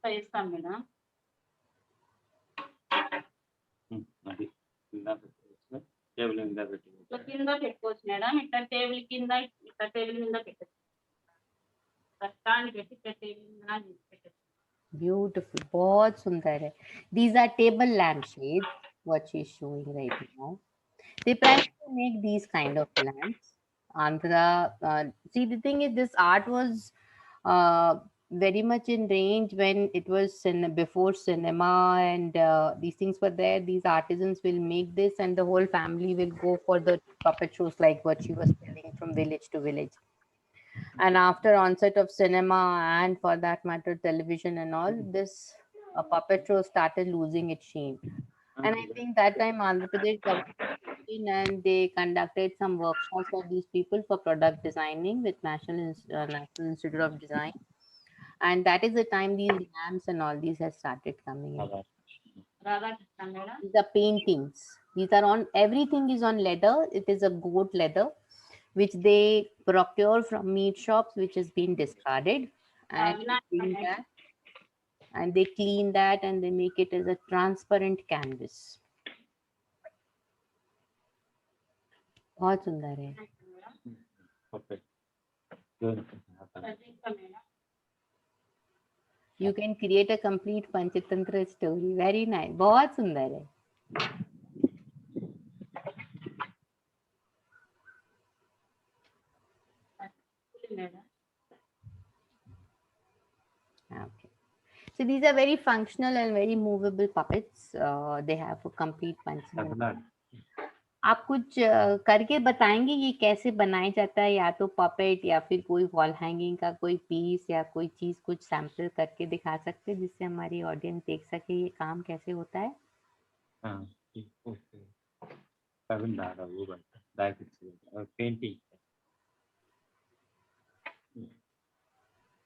చేస్తాం మేడం. కింద పెట్టుకోవచ్చు మేడం, ఇట్లా టేబుల్ కింద, ఇట్లా టేబుల్ మీద పెట్టచ్చు. స్టాండ్ పెట్టి టేబుల్ మీద పెట్టచ్చు. Beautiful, बहुत सुंदर है. These are table lampshades, what she is showing right now. They primarily make these kind of lamps. Andhra, see the thing is, this art was very much in range when it was before cinema and these things were there. These artisans will make this, and the whole family will go for the puppet shows, like what she was telling, from village to village. And after onset of cinema and, for that matter, television and all, this puppet show started losing its sheen. And I think that time Andhra Pradesh government stepped in and they conducted some workshops for these people for product designing with National Institute of Design. And that is the time these lamps and all these have started coming in. Radhakrishna madam. These are paintings. These are on, everything is on leather. It is a goat leather, which they procure from meat shops, which has been discarded. And they Vinayaka bring madam. that and they clean that and they make it as a transparent canvas. बहुत सुंदर है. Perfect. Radhika madam. You can create a complete Panchatantra story. Very nice. बहुत सुंदर है. Madam. Okay. So these are very functional and very movable puppets. They have a complete Panchatantra. आप कुछ करके बताएंगे ये कैसे बनाया जाता है, या तो पपेट या फिर कोई वॉल हैंगिंग का कोई पीस या कोई चीज कुछ सैंपल करके दिखा सकते हैं जिससे हमारी ऑडियंस देख सके ये काम कैसे होता है. हाँ, ओके. वो बनता है और पेंटिंग.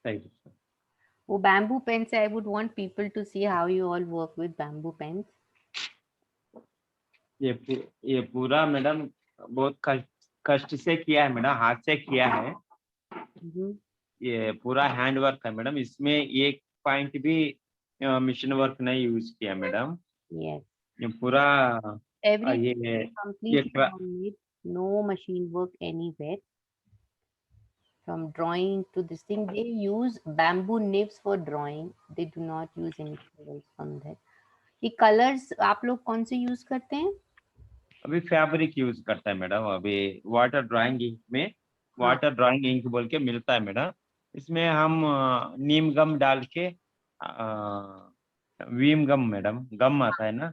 सही. वो bamboo pens, I would want people to see how you all work with bamboo pens. ये पूरा मैडम बहुत कष्ट से किया है मैडम, हाथ से किया है. ये पूरा हैंड वर्क है मैडम. इसमें एक पॉइंट भी मिशन वर्क नहीं यूज किया मैडम. यस, ये पूरा एवरीथिंग ये completely handmade, no machine work anywhere. From drawing to this thing, they use bamboo nibs for drawing. They do not use anything else from that. ये colours आप लोग कौन से यूज करते हैं? अभी फैब्रिक यूज करता है मैडम. अभी वाटर ड्राइंग इंक में वाटर ड्राइंग इंक बोल के मिलता है मैडम. इसमें हम नीम गम डाल के वीम गम मैडम, गम आता है ना,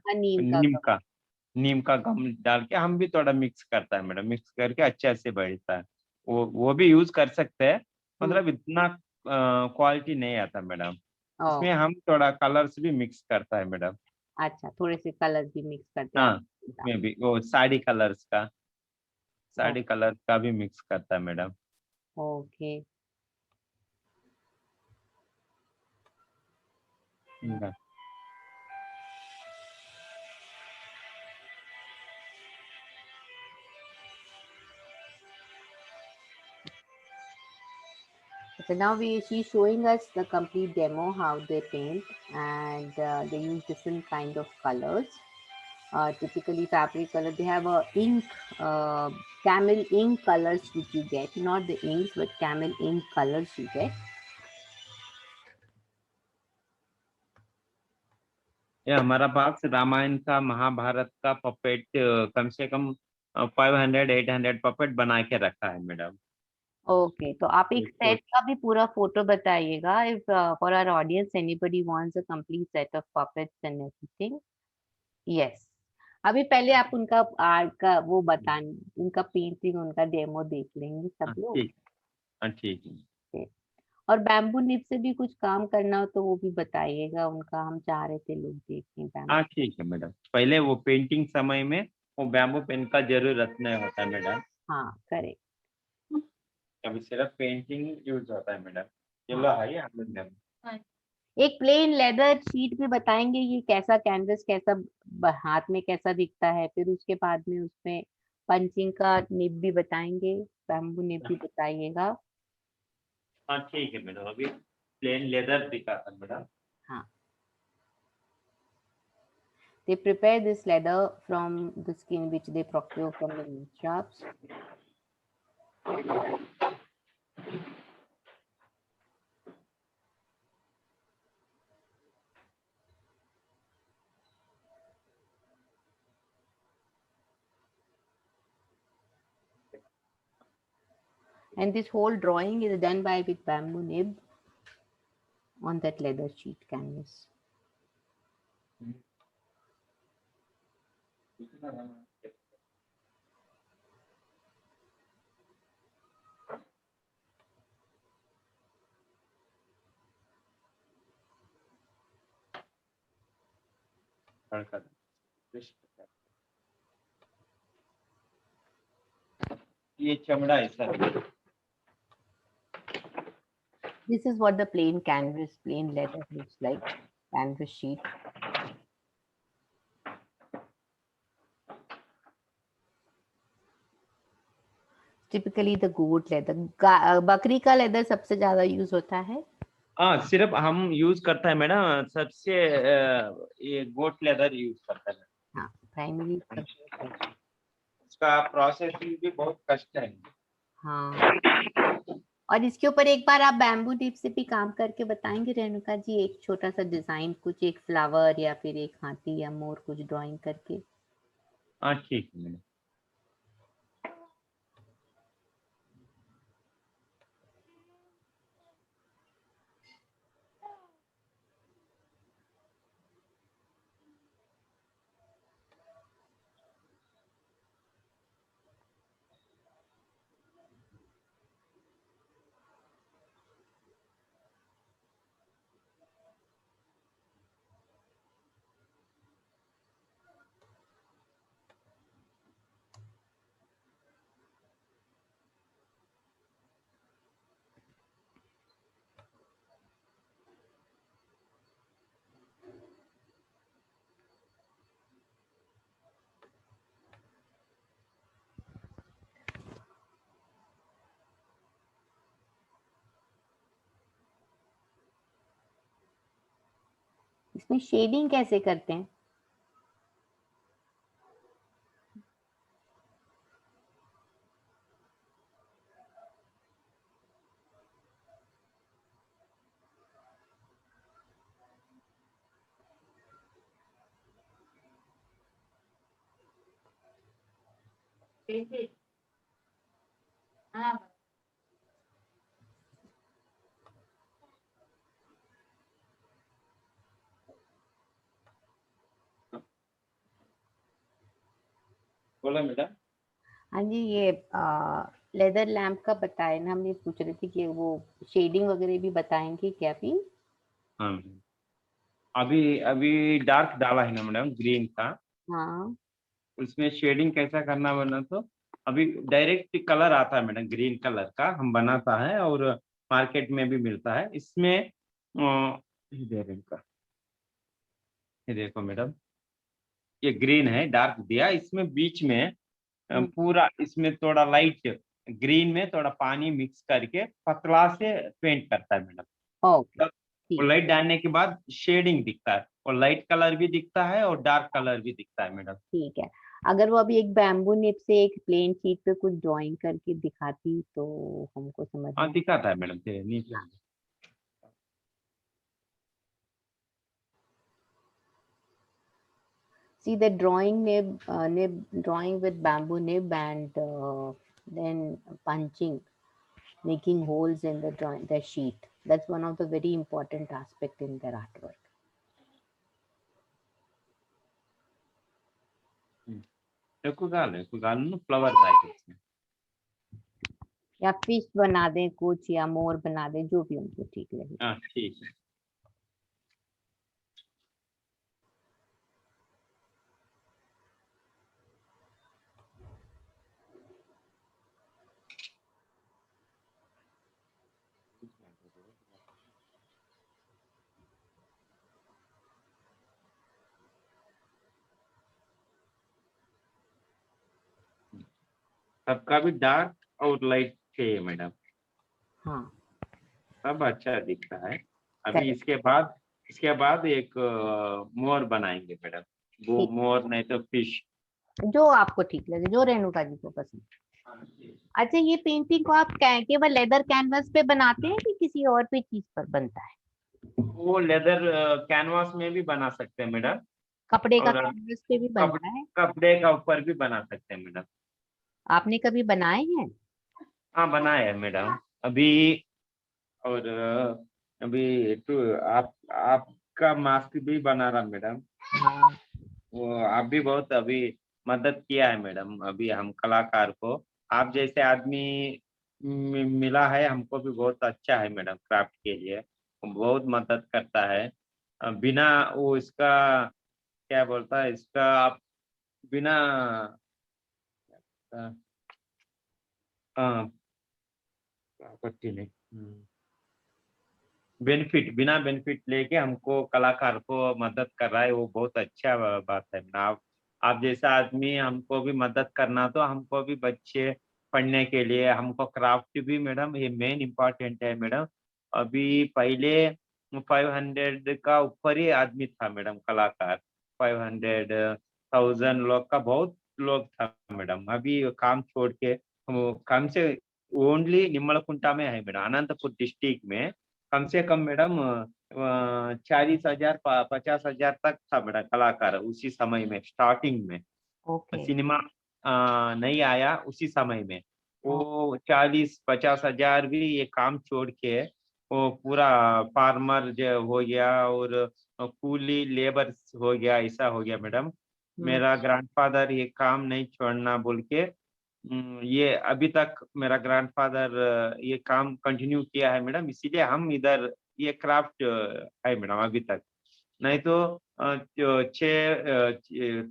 नीम का गम डाल के हम भी थोड़ा मिक्स करता है मैडम. मिक्स करके अच्छे से बैठता है. वो भी यूज कर सकते हैं, मतलब इतना क्वालिटी नहीं आता मैडम. इसमें हम थोड़ा कलर्स भी मिक्स करता है मैडम. अच्छा, थोड़े से कलर भी मिक्स करते हैं. हाँ, इसमें भी वो साड़ी कलर्स का भी मिक्स करता है madam. Okay. So now she's showing us the complete demo how they paint, and they use different kind of colors. Typically fabric color. They have a ink, camel ink colors which you get, not the inks but camel ink colors you get. ये हमारा पास रामायण का, महाभारत का puppet कम से कम 500-800 puppet बना के रखा है madam. Okay, तो आप एक सेट का भी पूरा फोटो बताइएगा. If for our audience anybody wants a complete set of puppets and everything. Yes, अभी पहले आप उनका आर्ट का वो बताएं, उनका पेंटिंग, उनका डेमो देख लेंगे सब लोग. ठीक है. और बैम्बू निप से भी कुछ काम करना हो तो वो भी बताइएगा उनका. हम चाह रहे थे लोग देखें बैम्बू. हाँ ठीक है मैडम. पहले वो पेंटिंग समय में वो बैम्बू पेन का जरूरत नहीं होता मैडम. हाँ, करेक्ट. अभी सिर्फ पेंटिंग यूज होता है मैडम. चलो आइए हम लोग एक प्लेन लेदर शीट भी बताएंगे ये कैसा कैनवस, कैसा हाथ में कैसा दिखता है. फिर उसके बाद में उसमें पंचिंग का निब भी बताएंगे, बैम्बू निब भी बताइएगा. हाँ ठीक है मैडम. अभी प्लेन लेदर दिखाता है मैडम. हाँ, they prepare this leather from the skin which they procure from the meat shops. And this whole drawing is done by with bamboo nib. on that leather sheet canvas. ये चमड़ा है sir. This is what the plain canvas, plain leather looks like, canvas sheet. Typically the goat leather, बकरी का leather सबसे ज्यादा use होता है। हाँ, सिर्फ हम यूज करता है मैडम, सबसे ये गोट लेदर यूज करता है। हाँ, प्राइमरी। उसका प्रोसेसिंग भी बहुत कष्ट है। हाँ, और इसके ऊपर एक बार आप बैम्बू टिप से भी काम करके बताएंगे रेणुका जी, एक छोटा सा डिजाइन, कुछ एक फ्लावर या फिर एक हाथी या मोर कुछ ड्राइंग करके। हाँ ठीक है मैडम। इसमें शेडिंग कैसे करते हैं? हाँ बोला मैडम। हाँ जी, ये लेदर लैम्प का बताया ना, हम ये पूछ रहे थे कि वो शेडिंग वगैरह भी बताएंगे क्या भी? हाँ मैडम, अभी अभी डार्क डाला है ना मैडम, ग्रीन का। हाँ, उसमें शेडिंग कैसा करना बना, तो अभी डायरेक्ट कलर आता है मैडम, ग्रीन कलर का हम बनाता है और मार्केट में भी मिलता है। इसमें ये देखो मैडम, ये ग्रीन है, डार्क दिया, इसमें बीच में पूरा इसमें थोड़ा लाइट ग्रीन में थोड़ा पानी मिक्स करके पतला से पेंट करता है मैडम। ओके, और लाइट डालने के बाद शेडिंग दिखता है, और लाइट कलर भी दिखता है और डार्क कलर भी दिखता है मैडम। ठीक है। अगर वो अभी एक बैम्बू निप से एक प्लेन शीट पे कुछ ड्राइंग करके दिखाती तो हमको समझ हाँ में। दिखाता है मैडम, नीचे। See the drawing drawing with bamboo nib and then punching, making holes in the sheet. That's one of the very important aspect in their artwork. Flower bag इसमें। या फिश बना दें कुछ, या मोर बना दें, जो भी उनको ठीक लगे। हाँ ठीक है। सबका भी डार्क और लाइट चाहिए मैडम। हाँ, सब अच्छा दिखता है। अभी Correct. इसके बाद एक मोर बनाएंगे मैडम, वो ठीक। मोर नहीं तो फिश। जो आपको ठीक लगे, जो रेणुका जी को पसंद। अच्छा, ये पेंटिंग को आप केवल लेदर कैनवस पे बनाते हैं कि किसी और भी चीज पर बनता है? वो लेदर कैनवास में भी बना सकते हैं मैडम, कपड़े का और कैनवस पे भी बनता है? कपड़े का ऊपर भी बना सकते हैं मैडम। आपने कभी बनाए हैं? हाँ बनाए है मैडम अभी, और अभी तो आपका मास्क भी बना रहा मैडम। हाँ वो आप भी बहुत अभी मदद किया है मैडम, अभी हम कलाकार को आप जैसे आदमी मिला है, हमको भी बहुत अच्छा है मैडम क्राफ्ट के लिए। वो बहुत मदद करता है। बिना वो इसका क्या बोलता है इसका आप बिना आपत्ति नहीं, बेनिफिट बिना बेनिफिट लेके हमको कलाकार को मदद कर रहा है, वो बहुत अच्छा बात है ना। आप जैसा आदमी हमको भी मदद करना, तो हमको भी बच्चे पढ़ने के लिए हमको क्राफ्ट भी मैडम ये मेन इम्पोर्टेंट है मैडम। अभी पहले 500 का ऊपर ही आदमी था मैडम कलाकार, 500,000 लोग का बहुत लोग था मैडम। अभी काम छोड़ के वो कम से ओनली निम्मलकुंटा में है मैडम, अनंतपुर डिस्ट्रिक्ट में कम से कम मैडम 40,000 50,000 तक था मैडम कलाकार उसी समय में स्टार्टिंग में। ओके। सिनेमा नहीं आया उसी समय में, ओ, वो 40-50 हजार भी ये काम छोड़ के वो पूरा फार्मर जो हो गया और कूली लेबर हो गया, ऐसा हो गया मैडम। मेरा ग्रैंडफादर ये काम नहीं छोड़ना बोल के ये अभी तक मेरा ग्रैंडफादर ये काम कंटिन्यू किया है मैडम, इसीलिए हम इधर ये क्राफ्ट है मैडम अभी तक। नहीं तो जो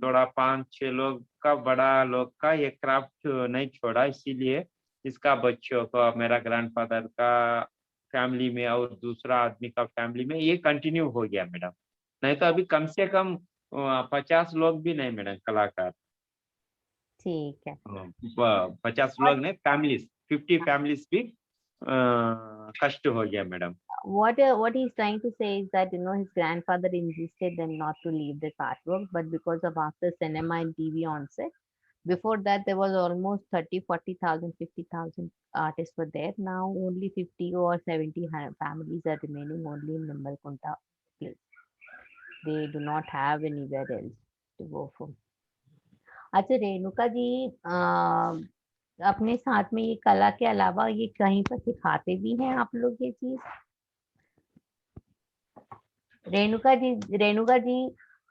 थोड़ा 5-6 लोग का बड़ा लोग का ये क्राफ्ट नहीं छोड़ा, इसीलिए इसका बच्चों का मेरा ग्रैंडफादर का फैमिली में और दूसरा आदमी का फैमिली में ये कंटिन्यू हो गया मैडम। नहीं तो अभी कम से कम 50 लोग भी नहीं मैडम कलाकार। ठीक है। 50 लोग नहीं, फैमिलीज 50 फैमिलीज भी कष्ट हो गया madam. What he's trying to say is that his grandfather insisted them not to leave this artwork, but because of after cinema and TV onset, before that there was almost 30, 40,000, 50,000 artists were there. Now only 50 or 70 families are remaining only in Nimbalkunta place. They do not have anywhere else to go for. अच्छा रेणुका जी, अपने साथ में ये कला के अलावा ये कहीं पर सिखाते भी हैं आप लोग ये चीज? रेणुका जी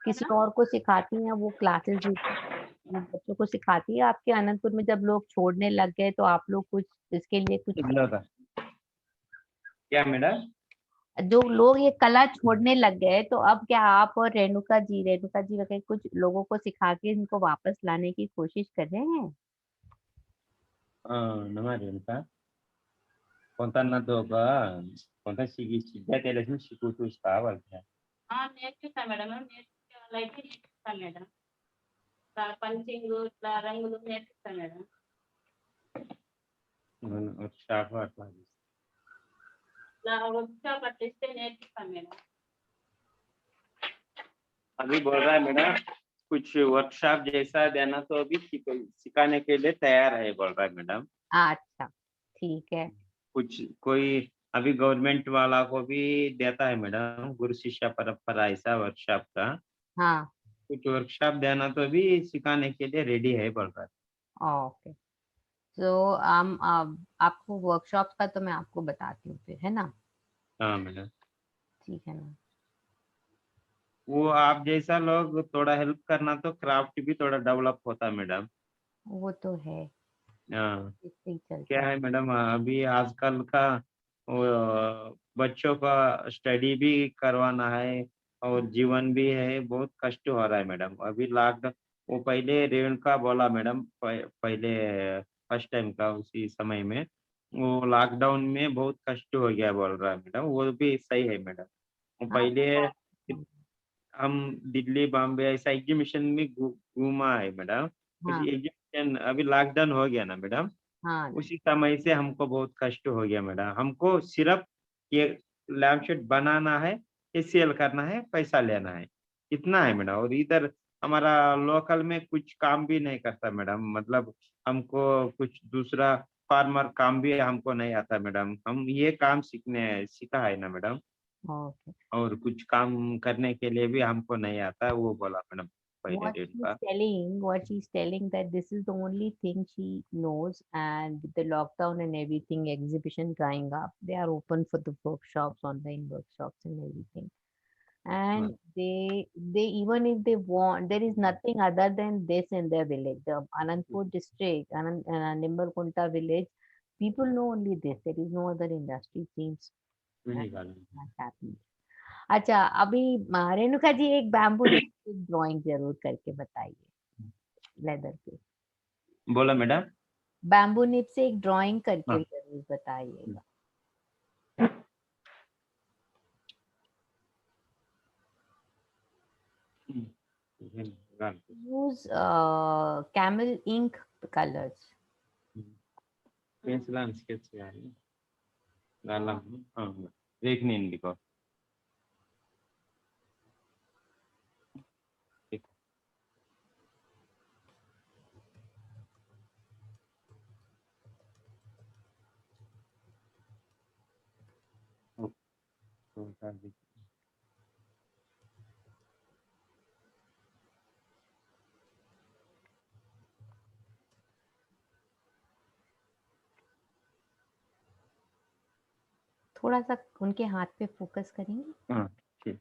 किसी और को सिखाती हैं, वो क्लासेस वो बच्चों को सिखाती है आपके अनंतपुर में? जब लोग छोड़ने लग गए तो आप लोग कुछ इसके लिए कुछ क्या मैडम? जो लोग ये कला छोड़ने लग गए तो अब क्या आप और रेणुका जी वगैरह कुछ लोगों को सिखा के इनको वापस लाने की कोशिश कर रहे हैं? नमारी उनका కొంతన్నదోగా కొంత సిద్ధార్థులను శికుతూ కావాలి. నేర్పిస్తా మేడం, నేర్పించే వాళ్ళైతే నేర్పిస్తాను మేడం. పంచింగ్ ఇట్లా రంగులు నేర్పిస్తాను మేడం. వర్క్షాప్ అట్లా ఇట్లా వర్క్షాప్ అట్లా ఇస్తే నేర్పిస్తాను మేడం. अभी बोल रहा है मैडम कुछ वर्कशॉप जैसा देना तो अभी सिखाने के लिए तैयार है बोल रहा है मैडम। अच्छा ठीक है। कुछ कोई अभी गवर्नमेंट वाला को भी देता है मैडम, गुरु शिष्य परंपरा ऐसा वर्कशॉप का। हाँ कुछ वर्कशॉप देना तो भी सिखाने के लिए रेडी है बोल रहा है। ओके। तो आपको वर्कशॉप का तो मैं आपको बताती हूँ फिर, है ना? हाँ मैडम। ठीक है ना। वो आप जैसा लोग थोड़ा हेल्प करना तो क्राफ्ट भी थोड़ा डेवलप होता है मैडम। वो तो है, हाँ इससे ही चलता क्या है मैडम, अभी आजकल का वो, बच्चों का स्टडी भी करवाना है और जीवन भी है, बहुत कष्ट हो रहा है मैडम। अभी लॉकडाउन वो पहले रेणुका बोला मैडम, पहले फर्स्ट टाइम का उसी समय में वो लॉकडाउन में बहुत कष्ट हो गया बोल रहा है मैडम, वो भी सही है मैडम। वो हाँ पहले हम दिल्ली बॉम्बे ऐसा एग्जीबिशन में घूमा है मैडम। उस हाँ एग्जीबिशन अभी लॉकडाउन हो गया ना मैडम, हाँ उसी समय से हमको बहुत कष्ट हो गया मैडम। हमको सिर्फ ये लैम्पशेड बनाना है, ये सेल करना है, पैसा लेना है, इतना है मैडम। और इधर हमारा लोकल में कुछ काम भी नहीं करता मैडम, मतलब हमको कुछ दूसरा फार्मर काम भी हमको नहीं आता मैडम। हम ये काम सीखा है ना मैडम, ओके। और कुछ काम करने के लिए भी हमको नहीं आता, वो बोला मैडम। पहले what रेल she's का। telling, what she's telling that this is the only thing she knows, and with the lockdown and everything, exhibition going up, they are open for the workshops, online workshops and everything. हाँ, And they even if they want, there is nothing other than this in their village. The Anandpur district, Nimbarkunta village, people know only this. There is no other industry seems वही गाना। not happening. अच्छा, अभी रेणुका जी एक bamboo drawing जरूर करके बताइए leather पे। बोला मैडम। बैम्बू निप से एक ड्राइंग करके हाँ। जरूर बताइएगा। ये गाना। Use Camel ink colours. Pencil and sketch చేయాలి गाना। हाँ, देखने इनको। थोड़ा सा उनके हाथ पे फोकस करेंगे। हाँ, ठीक।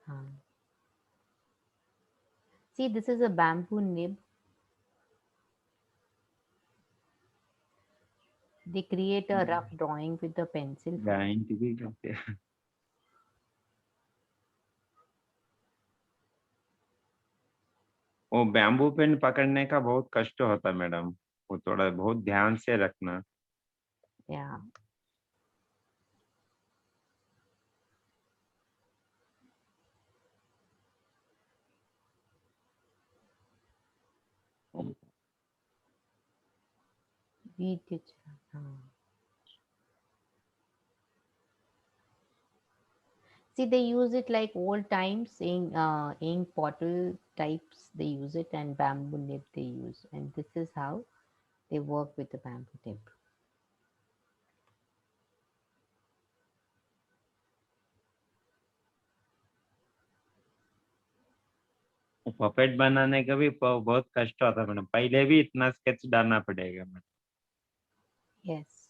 हाँ, see this is a bamboo nib. They create a rough drawing with the pencil. Again भी करते हैं। वो बैम्बू पेन पकड़ने का बहुत कष्ट होता है मैडम, वो थोड़ा बहुत ध्यान से रखना। Yeah. हाँ। See, they use it like old times, ink bottle types. They use it, and bamboo nib they use, and this is how they work with the bamboo nib. Puppet बनाने का भी बहुत कष्ट होता है मैडम, पहले भी इतना स्केच डालना पड़ेगा madam. Yes,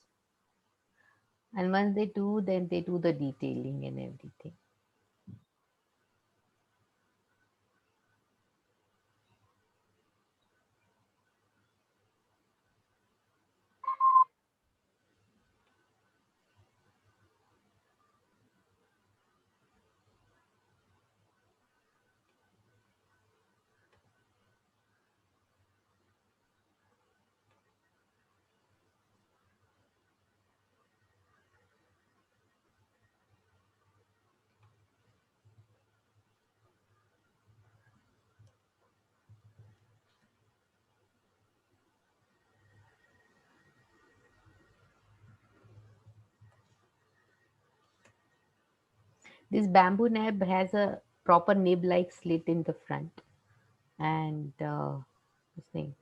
and once they do, then they do the detailing and everything. This bamboo nib has a proper nib-like slit in the front, and this thing.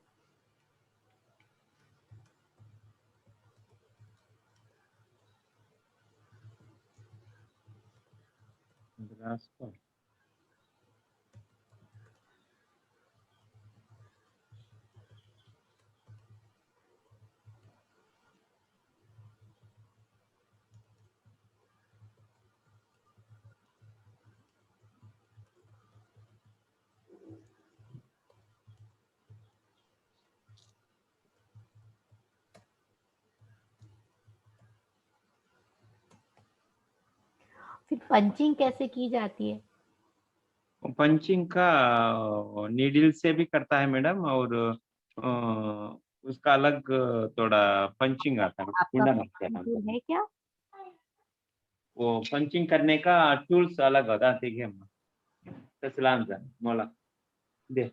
फिर पंचिंग कैसे की जाती है? पंचिंग का नीडल से भी करता है मैडम, और उसका अलग थोड़ा पंचिंग आता है, आपका कुंडा लगता पंचिंग है। टूल है क्या? वो पंचिंग करने का टूल्स अलग होता है, ठीक है। तसलाम सर मोला दे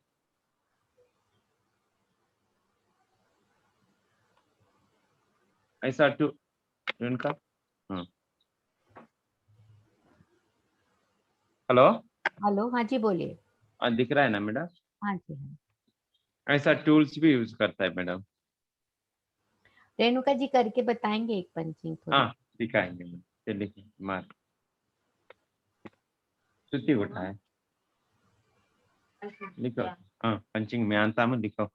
ऐसा टू उनका। हाँ, हेलो। हेलो, हाँ जी बोलिए। दिख रहा है ना मैडम? हाँ जी, हाँ। ऐसा टूल्स भी यूज करता है मैडम। रेणुका जी करके बताएंगे एक पंचिंग थोड़ी? हाँ, दिखाएंगे मैडम। चलिए मार सुती उठाए। लिखो। हाँ पंचिंग मैं आता हूँ, लिखो।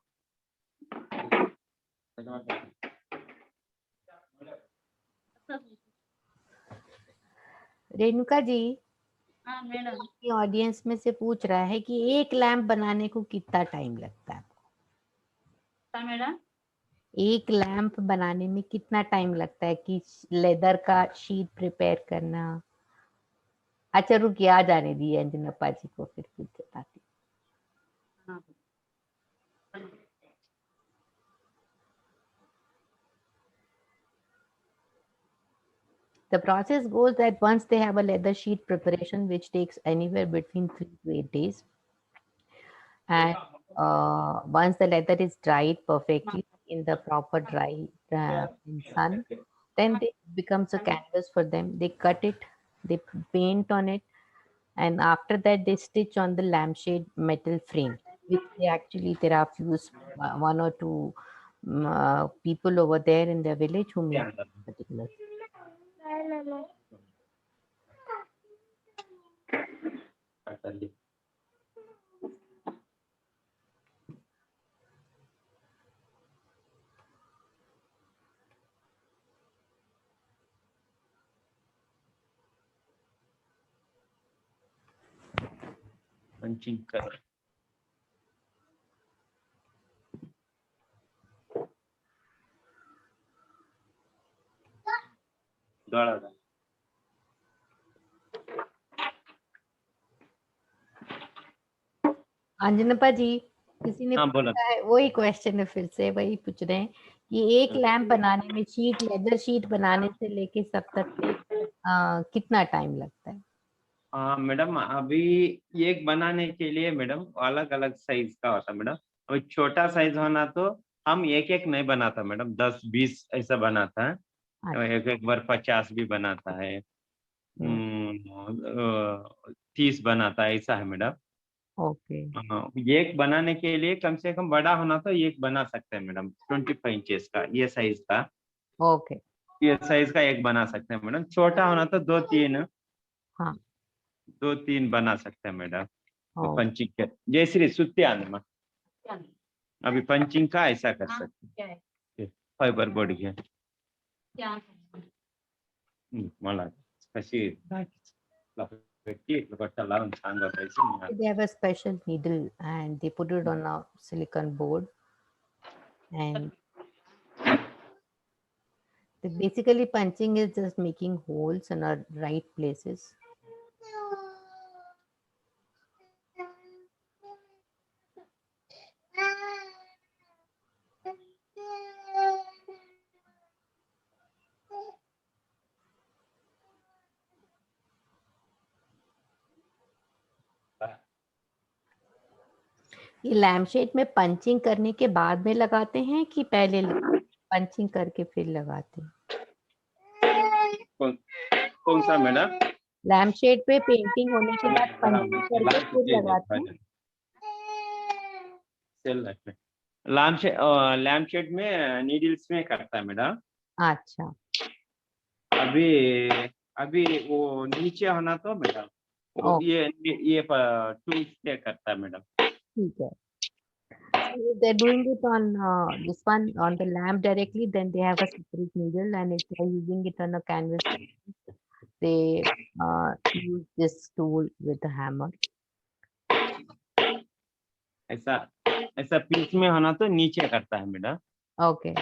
रेणुका जी, हाँ मैडम। ये ऑडियंस में से पूछ रहा है कि एक लैंप बनाने को कितना टाइम लगता है? हाँ मैडम। एक लैंप बनाने में कितना टाइम लगता है कि लेदर का शीट प्रिपेयर करना? अच्छा रुकिए, आ जाने दिए अंजनप्पा जी को, फिर बताती। हाँ। The process goes that once they have a leather sheet preparation, which takes anywhere between 3 to 8 days, and once the leather is dried perfectly in the proper dry in sun, then it becomes a canvas for them. They cut it, they paint on it, and after that they stitch on the lampshade metal frame, which they actually, there are few one or two people over there in the village who make particular. Punching कर। दौड़ा था। अंजनप्पा जी, किसी ने हाँ बोला। पूछा है, वही क्वेश्चन है, फिर से वही पूछ रहे हैं कि एक लैंप बनाने में शीट, लेदर शीट बनाने से लेके सब तक के कितना टाइम लगता है? हाँ मैडम, अभी एक बनाने के लिए मैडम अलग अलग साइज का होता है मैडम। अभी छोटा साइज होना तो हम एक एक नहीं बनाता मैडम, 10-20 ऐसा बनाता है। एक एक बार 50 भी बनाता है, 30 बनाता है, ऐसा है मैडम। ओके। हाँ, एक बनाने के लिए कम से कम बड़ा होना तो एक बना सकते हैं मैडम, 25 इंचेस का ये साइज का। ओके। ये साइज का एक बना सकते हैं मैडम। छोटा होना तो 2-3, हाँ। 2-3 बना सकते हैं मैडम। तो ओ, पंचिंग के जय श्री सुत्ती आने में क्या अभी पंचिंग का ऐसा कर हाँ, सकते क्या है हैं। फाइबर बोर्ड घ्या क्या मला कशी व्यक्ती गोष्ट लावून छान बसायची। they have a special needle and they put it on a silicon board, and basically punching is just making holes in the right places. ये लैम्पशेड में पंचिंग करने के बाद में लगाते हैं कि पहले पंचिंग करके फिर लगाते हैं? कौन सा मैडम? लैम्पशेड पे पेंटिंग होने के बाद पंचिंग करके फिर लगाते हैं? लैम्प शेड में नीडल्स में करता है मैडम। अच्छा। अभी अभी वो नीचे होना तो मैडम वो ओके, ये टूल से करता है मैडम। ठीक है। So if they're doing it on this one on the lamp directly, then they have a separate needle, and if they're using it on a canvas, they use this tool with a hammer. ऐसा ऐसा piece में होना तो नीचे करता है madam. Okay.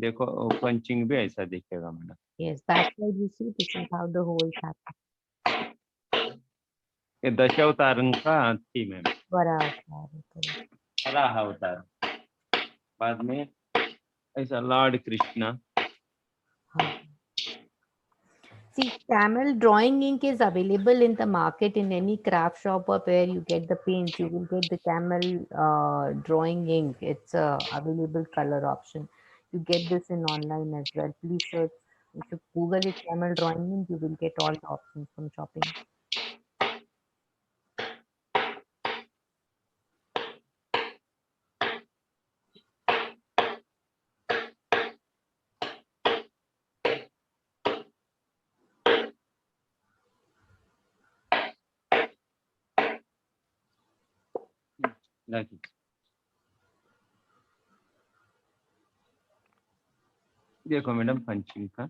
देखो punching भी ऐसा दिखेगा madam. Yes, backside you see this is how the holes happen. ये दशावतार का थीम है। बड़ा होता है। बड़ा अवतार बाद में ऐसा लॉर्ड कृष्णा। हाँ। See, camel drawing ink is available in the market in any craft shop or where you get the paints. You will get the camel drawing ink. It's a available color option. You get this in online as well. Please search. If you Google it, camel drawing ink, you will get all the options from shopping. देखो madam punching का।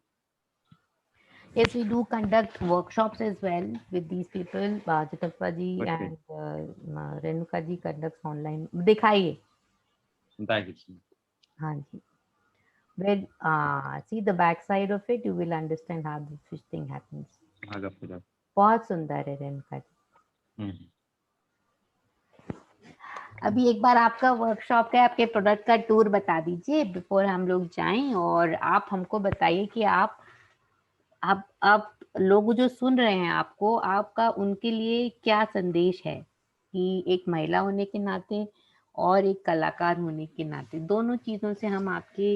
Yes, we do conduct workshops as well with these people. Jatappa ji Okay. and Renuka ji conducts online. दिखाइए। हाँ जी। Well, see the back side of it, you will understand how this fish thing happens. बहुत सुंदर है रेणुका जी। अभी एक बार आपका workshop का आपके प्रोडक्ट का टूर बता दीजिए बिफोर हम लोग जाएं, और आप हमको बताइए कि आप लोग जो सुन रहे हैं आपको, आपका उनके लिए क्या संदेश है कि एक महिला होने के नाते और एक कलाकार होने के नाते, दोनों चीजों से हम आपके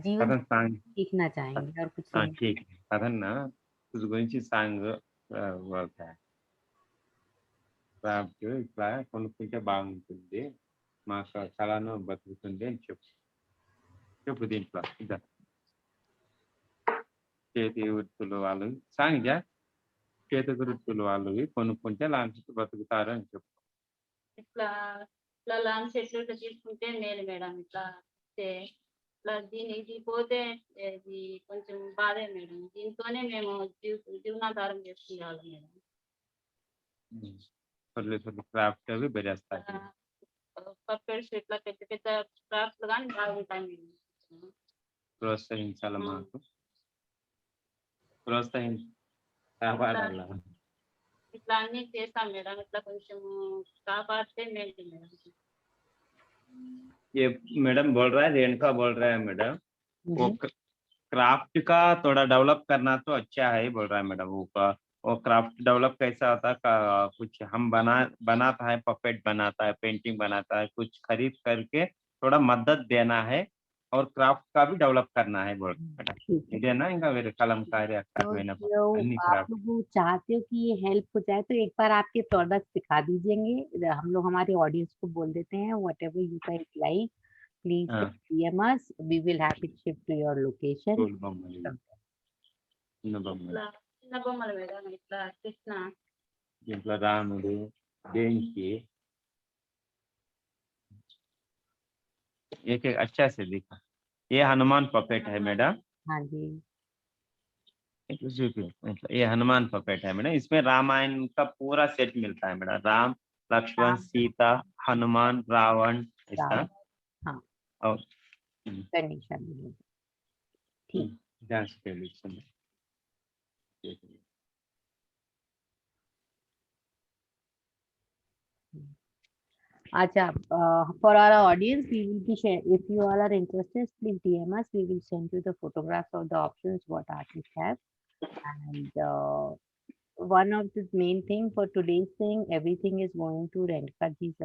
जीवन सीखना चाहेंगे और कुछ ठीक है। అదన్నా कुछ గురించి సాంగ్ క్రాఫ్ట్ ఇట్లా కొనుక్కుంటే బాగుంటుంది, మా కళను బతుకుతుంది అని చెప్పు దీంట్లో ఇదా చేతి వృత్తులు వాళ్ళు సాంగ్ ఇదా చేతి వృత్తులు వాళ్ళు కొనుక్కుంటే లాంటి బతుకుతారు అని చెప్పు. ఇట్లా ఇట్లా లాంచ్ ఎట్లా తీసుకుంటే మేలు మేడం. ఇట్లా ఇట్లా ఇది పోతే ఇది కొంచెం బాధే మేడం. దీంతోనే మేము జీవనాధారం చేసుకునేవాళ్ళం మేడం. క్రాఫ్ట్ అవి బెరేస్తాయి. పర్ఫెక్ట్ ఇట్లా పెద్ద పెద్ద క్రాఫ్ట్లు కానీ బాగుంటాయి మేడం. ప్రోత్సహించాలి, మాకు కాపాడాల. ఇట్లా అన్ని చేస్తాం మేడం. ఇట్లా కొంచెం కాపాడితే మేలు మేడం. ये मैडम बोल रहा है, रेणुका बोल रहा है मैडम, वो क्राफ्ट का थोड़ा डेवलप करना तो अच्छा है बोल रहा है मैडम. वो क्राफ्ट डेवलप कैसा होता है, कुछ हम बनाता है, पपेट बनाता है, पेंटिंग बनाता है, कुछ खरीद करके थोड़ा मदद देना है और क्राफ्ट का भी डेवलप करना है बोल रहा है इदेना. ఇంకా వేరే కలంకారీ అక్కడైన అన్ని आप क्राफ्ट लोग चाहते हो कि ये हेल्प हो जाए, तो एक बार आपके प्रोडक्ट दिखा दीजिएंगे, हम लोग हमारे ऑडियंस को बोल देते हैं whatever you guys like, please DM us, we will have it shipped to your location. చిన్న బొమ్మలు మేడం. ఇట్లా కృష్ణ దీంట్లో రాముడు, దేనికి एक अच्छा से दिखा. ये हनुमान पपेट है मैडम. हाँ जी, ये हनुमान पपेट है मैडम. इसमें रामायण का पूरा सेट मिलता है मैडम. राम, लक्ष्मण, सीता, हनुमान, रावण, ऐसा. हाँ, और कंडीशन ठीक. Acha, for our audience, we will be sharing. If you all are interested, please DM us. We will send you the photographs of the options what artists have. And one of the main thing for today's thing, everything is going to Renuka ji's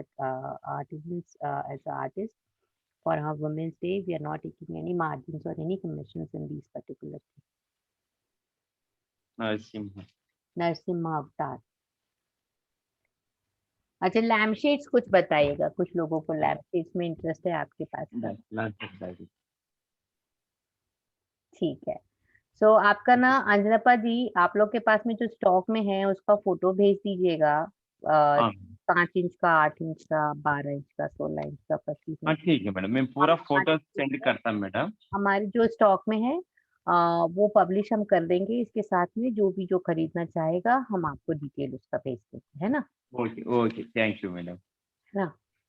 artisans as an artist for her Women's Day. We are not taking any margins or any commissions in these particular things. Narsimha Avatar. अच्छा, lamp shades कुछ बताइएगा, कुछ लोगों को lamp shades में interest है आपके पास का. ठीक है. सो आपका ना अंजनप्पा जी, आप लोग के पास में जो स्टॉक में है उसका फोटो भेज दीजिएगा. 5 इंच का, 8 इंच का, 12 इंच का, 16 इंच का, 25 इंच. ठीक है मैडम, मैं पूरा फोटो सेंड करता हूँ मैडम. हमारे जो स्टॉक में है वो पब्लिश हम कर देंगे. इसके साथ में जो खरीदना चाहेगा हम आपको डिटेल उसका भेज देंगे, है ना. Okay thank you madam. ना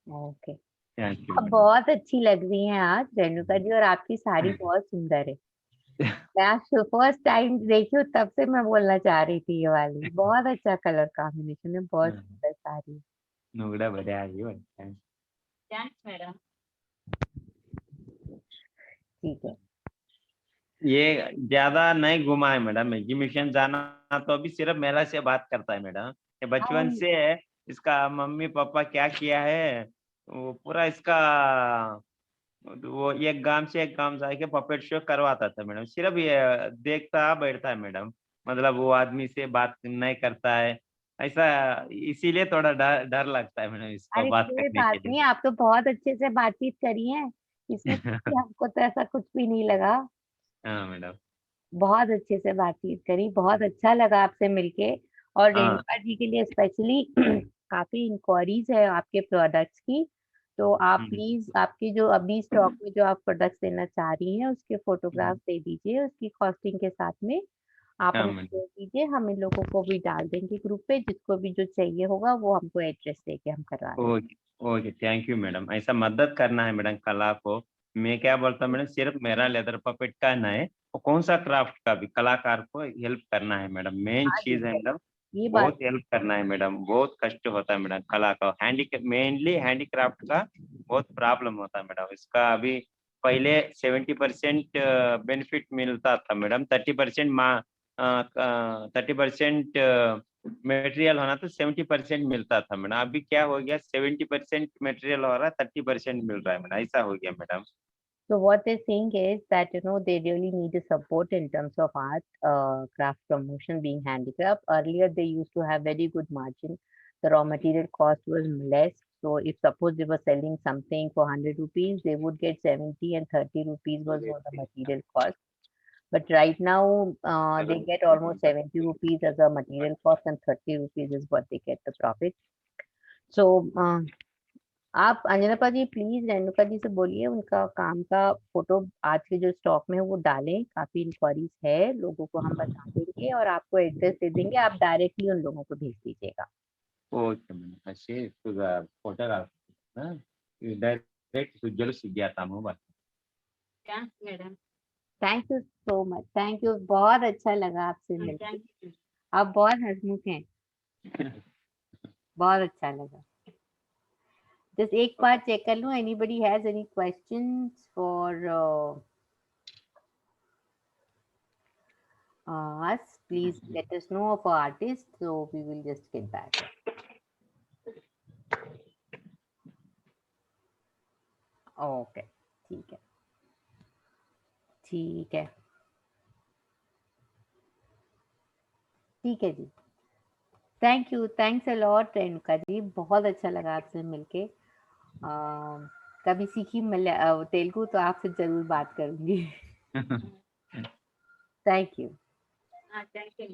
ओके, थैंक यू. आप बहुत अच्छी लग रही हैं आज रेणुका जी, और आपकी साड़ी बहुत सुंदर है. मैं फर्स्ट टाइम देखी हूँ तब से मैं बोलना चाह रही थी, ये वाली बहुत अच्छा कलर कॉम्बिनेशन है, बहुत सुंदर साड़ी. नुगड़ा बढ़िया है. Thanks madam. ठीक है. ये ज्यादा नहीं घुमा है मैडम. एग्जीबिशन जाना तो अभी सिर्फ मेला से बात करता है मैडम. ये बचपन से इसका मम्मी पापा क्या किया है, वो पूरा इसका वो एक गांव से एक गांव जाके पपेट शो करवाता था मैडम. सिर्फ ये देखता बैठता है मैडम, मतलब वो आदमी से बात नहीं करता है ऐसा, इसीलिए थोड़ा डर लगता है मैडम इसको बात कोई करने बात के लिए. नहीं, आप तो बहुत अच्छे से बातचीत करी है इसमें. हमको तो ऐसा कुछ भी नहीं लगा. हाँ मैडम, बहुत अच्छे से बातचीत करी, बहुत अच्छा लगा आपसे मिलके. और रेणुका जी के लिए स्पेशली काफी इंक्वायरीज है आपके प्रोडक्ट्स की, तो आप हम्म। प्लीज आपके जो अभी स्टॉक में जो आप प्रोडक्ट्स लेना चाह रही हैं उसके फोटोग्राफ दे दीजिए, उसकी कॉस्टिंग के साथ में आप हाँ हमें मैडम। दे दीजिए, हम इन लोगों को भी डाल देंगे ग्रुप पे, जिसको भी जो चाहिए होगा वो हमको एड्रेस देके हम करवा देंगे। Okay okay, thank you madam. ऐसा मदद करना है मैडम कला को। मैं क्या बोलता हूँ मैडम, सिर्फ मेरा लेदर पपेट का ना है, वो कौन सा क्राफ्ट का भी कलाकार को हेल्प करना है मैडम, मेन हाँ जी चीज है सर, मैडम। ये बात बहुत हेल्प करना है मैडम, बहुत कष्ट होता है मैडम कला का, मेनली हैंडीक्राफ्ट का बहुत प्रॉब्लम होता है मैडम। इसका अभी पहले 70% बेनिफिट मिलता था मैडम, 30% 30% मटेरियल होना तो 70% मिलता था मैडम। अभी क्या हो गया, 70% मटेरियल हो रहा है, 30% मिल रहा है मैडम, ऐसा हो गया madam. So what they're saying is that they really need a support in terms of art, craft promotion, being handicraft. Earlier they used to have very good margin. The raw material cost was less. So if suppose they were selling something for 100 rupees, they would get 70 and 30 rupees was for the material cost. But right now they get almost 70 rupees as a material cost and 30 rupees is what they get the profit. So आप अंजनापा जी please Renuka ji से बोलिए उनका काम का photo आज के जो stock में है वो डालें, काफी इंक्वायरीज है, लोगों को हम बता देंगे और आपको एड्रेस दे देंगे, आप डायरेक्टली उन लोगों को भेज दीजिएगा। ओके मैडम, असे तुझा फोटोग्राफ डायरेक्ट सुजल सिग्याता mobile. Thanks madam. Thank you so much, thank you, बहुत अच्छा लगा आपसे मिलकर, थैंक यू। आप बहुत हंसमुख हैं, बहुत अच्छा लगा। जस्ट एक बार चेक कर लूं, anybody has any questions for us, please let us know of our artist, so we will just get back. Okay, ठीक है, ठीक है, ठीक है जी। Thank you, thanks a lot Renuka ji, बहुत अच्छा लगा आपसे मिलके। कभी सीखी तेलुगु तो आपसे जरूर बात करूंगी। Thank you. हाँ, थैंक यू।